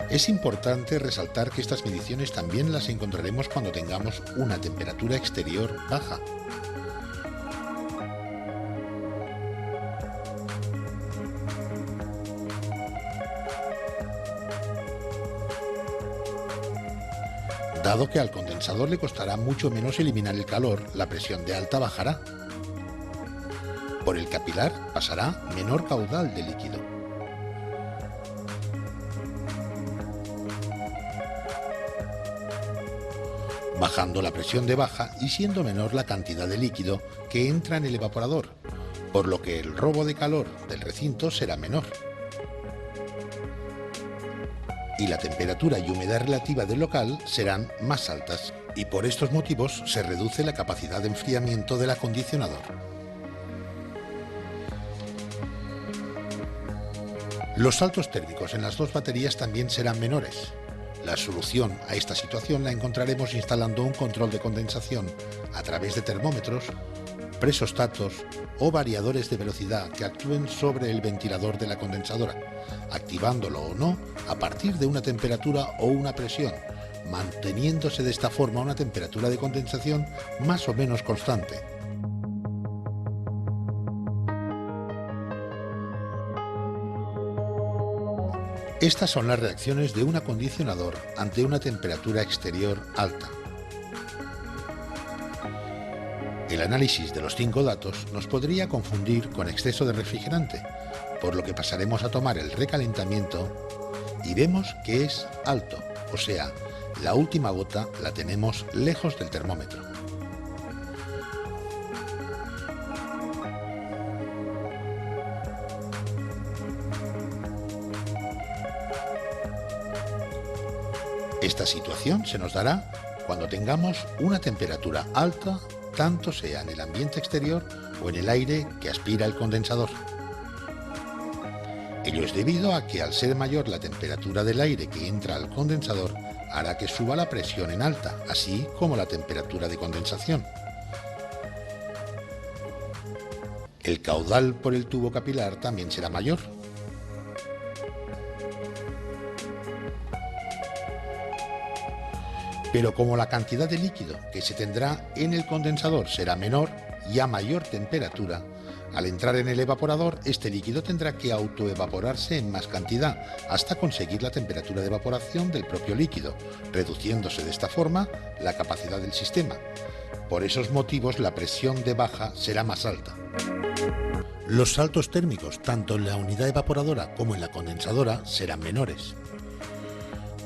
A: Es importante resaltar que estas mediciones también las encontraremos cuando tengamos una temperatura exterior baja. Dado que al condensador le costará mucho menos eliminar el calor, la presión de alta bajará. Por el capilar pasará menor caudal de líquido. Bajando la presión de baja y siendo menor la cantidad de líquido que entra en el evaporador, por lo que el robo de calor del recinto será menor. Y la temperatura y humedad relativa del local serán más altas, y por estos motivos se reduce la capacidad de enfriamiento del acondicionador. Los saltos térmicos en las dos baterías también serán menores. La solución a esta situación la encontraremos instalando un control de condensación a través de termómetros, presostatos o variadores de velocidad que actúen sobre el ventilador de la condensadora, activándolo o no a partir de una temperatura o una presión, manteniéndose de esta forma una temperatura de condensación más o menos constante. Estas son las reacciones de un acondicionador ante una temperatura exterior alta. El análisis de los 5 datos nos podría confundir con exceso de refrigerante, por lo que pasaremos a tomar el recalentamiento y vemos que es alto, o sea, la última gota la tenemos lejos del termómetro. Esta situación se nos dará cuando tengamos una temperatura alta, tanto sea en el ambiente exterior o en el aire que aspira el condensador. Ello es debido a que al ser mayor la temperatura del aire que entra al condensador hará que suba la presión en alta, así como la temperatura de condensación. El caudal por el tubo capilar también será mayor. Pero como la cantidad de líquido que se tendrá en el condensador será menor y a mayor temperatura, al entrar en el evaporador, este líquido tendrá que autoevaporarse en más cantidad hasta conseguir la temperatura de evaporación del propio líquido, reduciéndose de esta forma la capacidad del sistema. Por esos motivos, la presión de baja será más alta. Los saltos térmicos, tanto en la unidad evaporadora como en la condensadora, serán menores.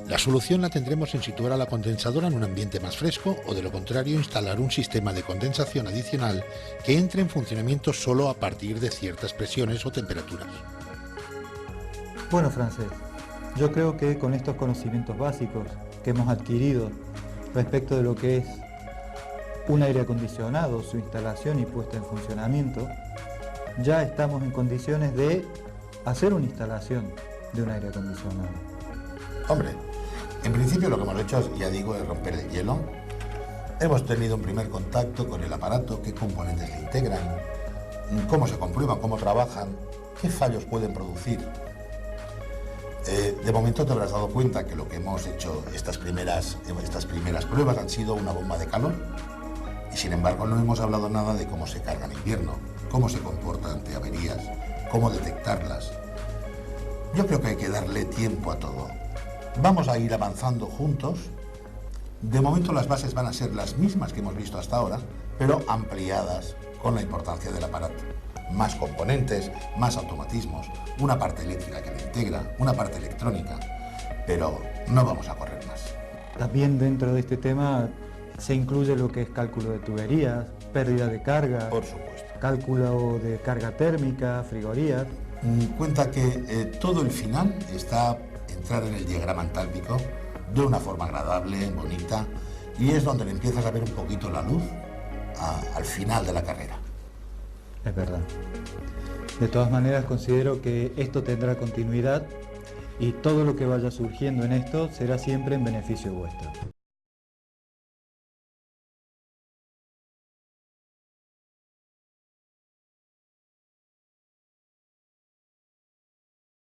A: La solución la tendremos en situar a la condensadora en un ambiente más fresco o, de lo contrario, instalar un sistema de condensación adicional que entre en funcionamiento solo a partir de ciertas presiones o temperaturas.
B: Bueno, Francés, yo creo que con estos conocimientos básicos que hemos adquirido respecto de lo que es un aire acondicionado, su instalación y puesta en funcionamiento, ya estamos en condiciones de hacer una instalación de un aire acondicionado.
A: Hombre, en principio lo que hemos hecho, ya digo, es romper el hielo. Hemos tenido un primer contacto con el aparato, qué componentes le integran, cómo se comprueban, cómo trabajan, qué fallos pueden producir. De momento te habrás dado cuenta que lo que hemos hecho estas primeras pruebas han sido una bomba de calor y sin embargo no hemos hablado nada de cómo se carga en invierno, cómo se comporta ante averías, cómo detectarlas. Yo creo que hay que darle tiempo a todo. Vamos a ir avanzando juntos. De momento las bases van a ser las mismas que hemos visto hasta ahora, pero ampliadas con la importancia del aparato. Más componentes, más automatismos, una parte eléctrica que le integra, una parte electrónica, pero no vamos a correr más.
B: También dentro de este tema se incluye lo que es cálculo de tuberías, pérdida de carga,
A: por supuesto,
B: cálculo de carga térmica, frigorías.
A: Cuenta que todo el final está entrar en el diagrama entálpico de una forma agradable, bonita, y es donde le empiezas a ver un poquito la luz al final de la carrera.
B: Es verdad. De todas maneras, considero que esto tendrá continuidad y todo lo que vaya surgiendo en esto será siempre en beneficio vuestro.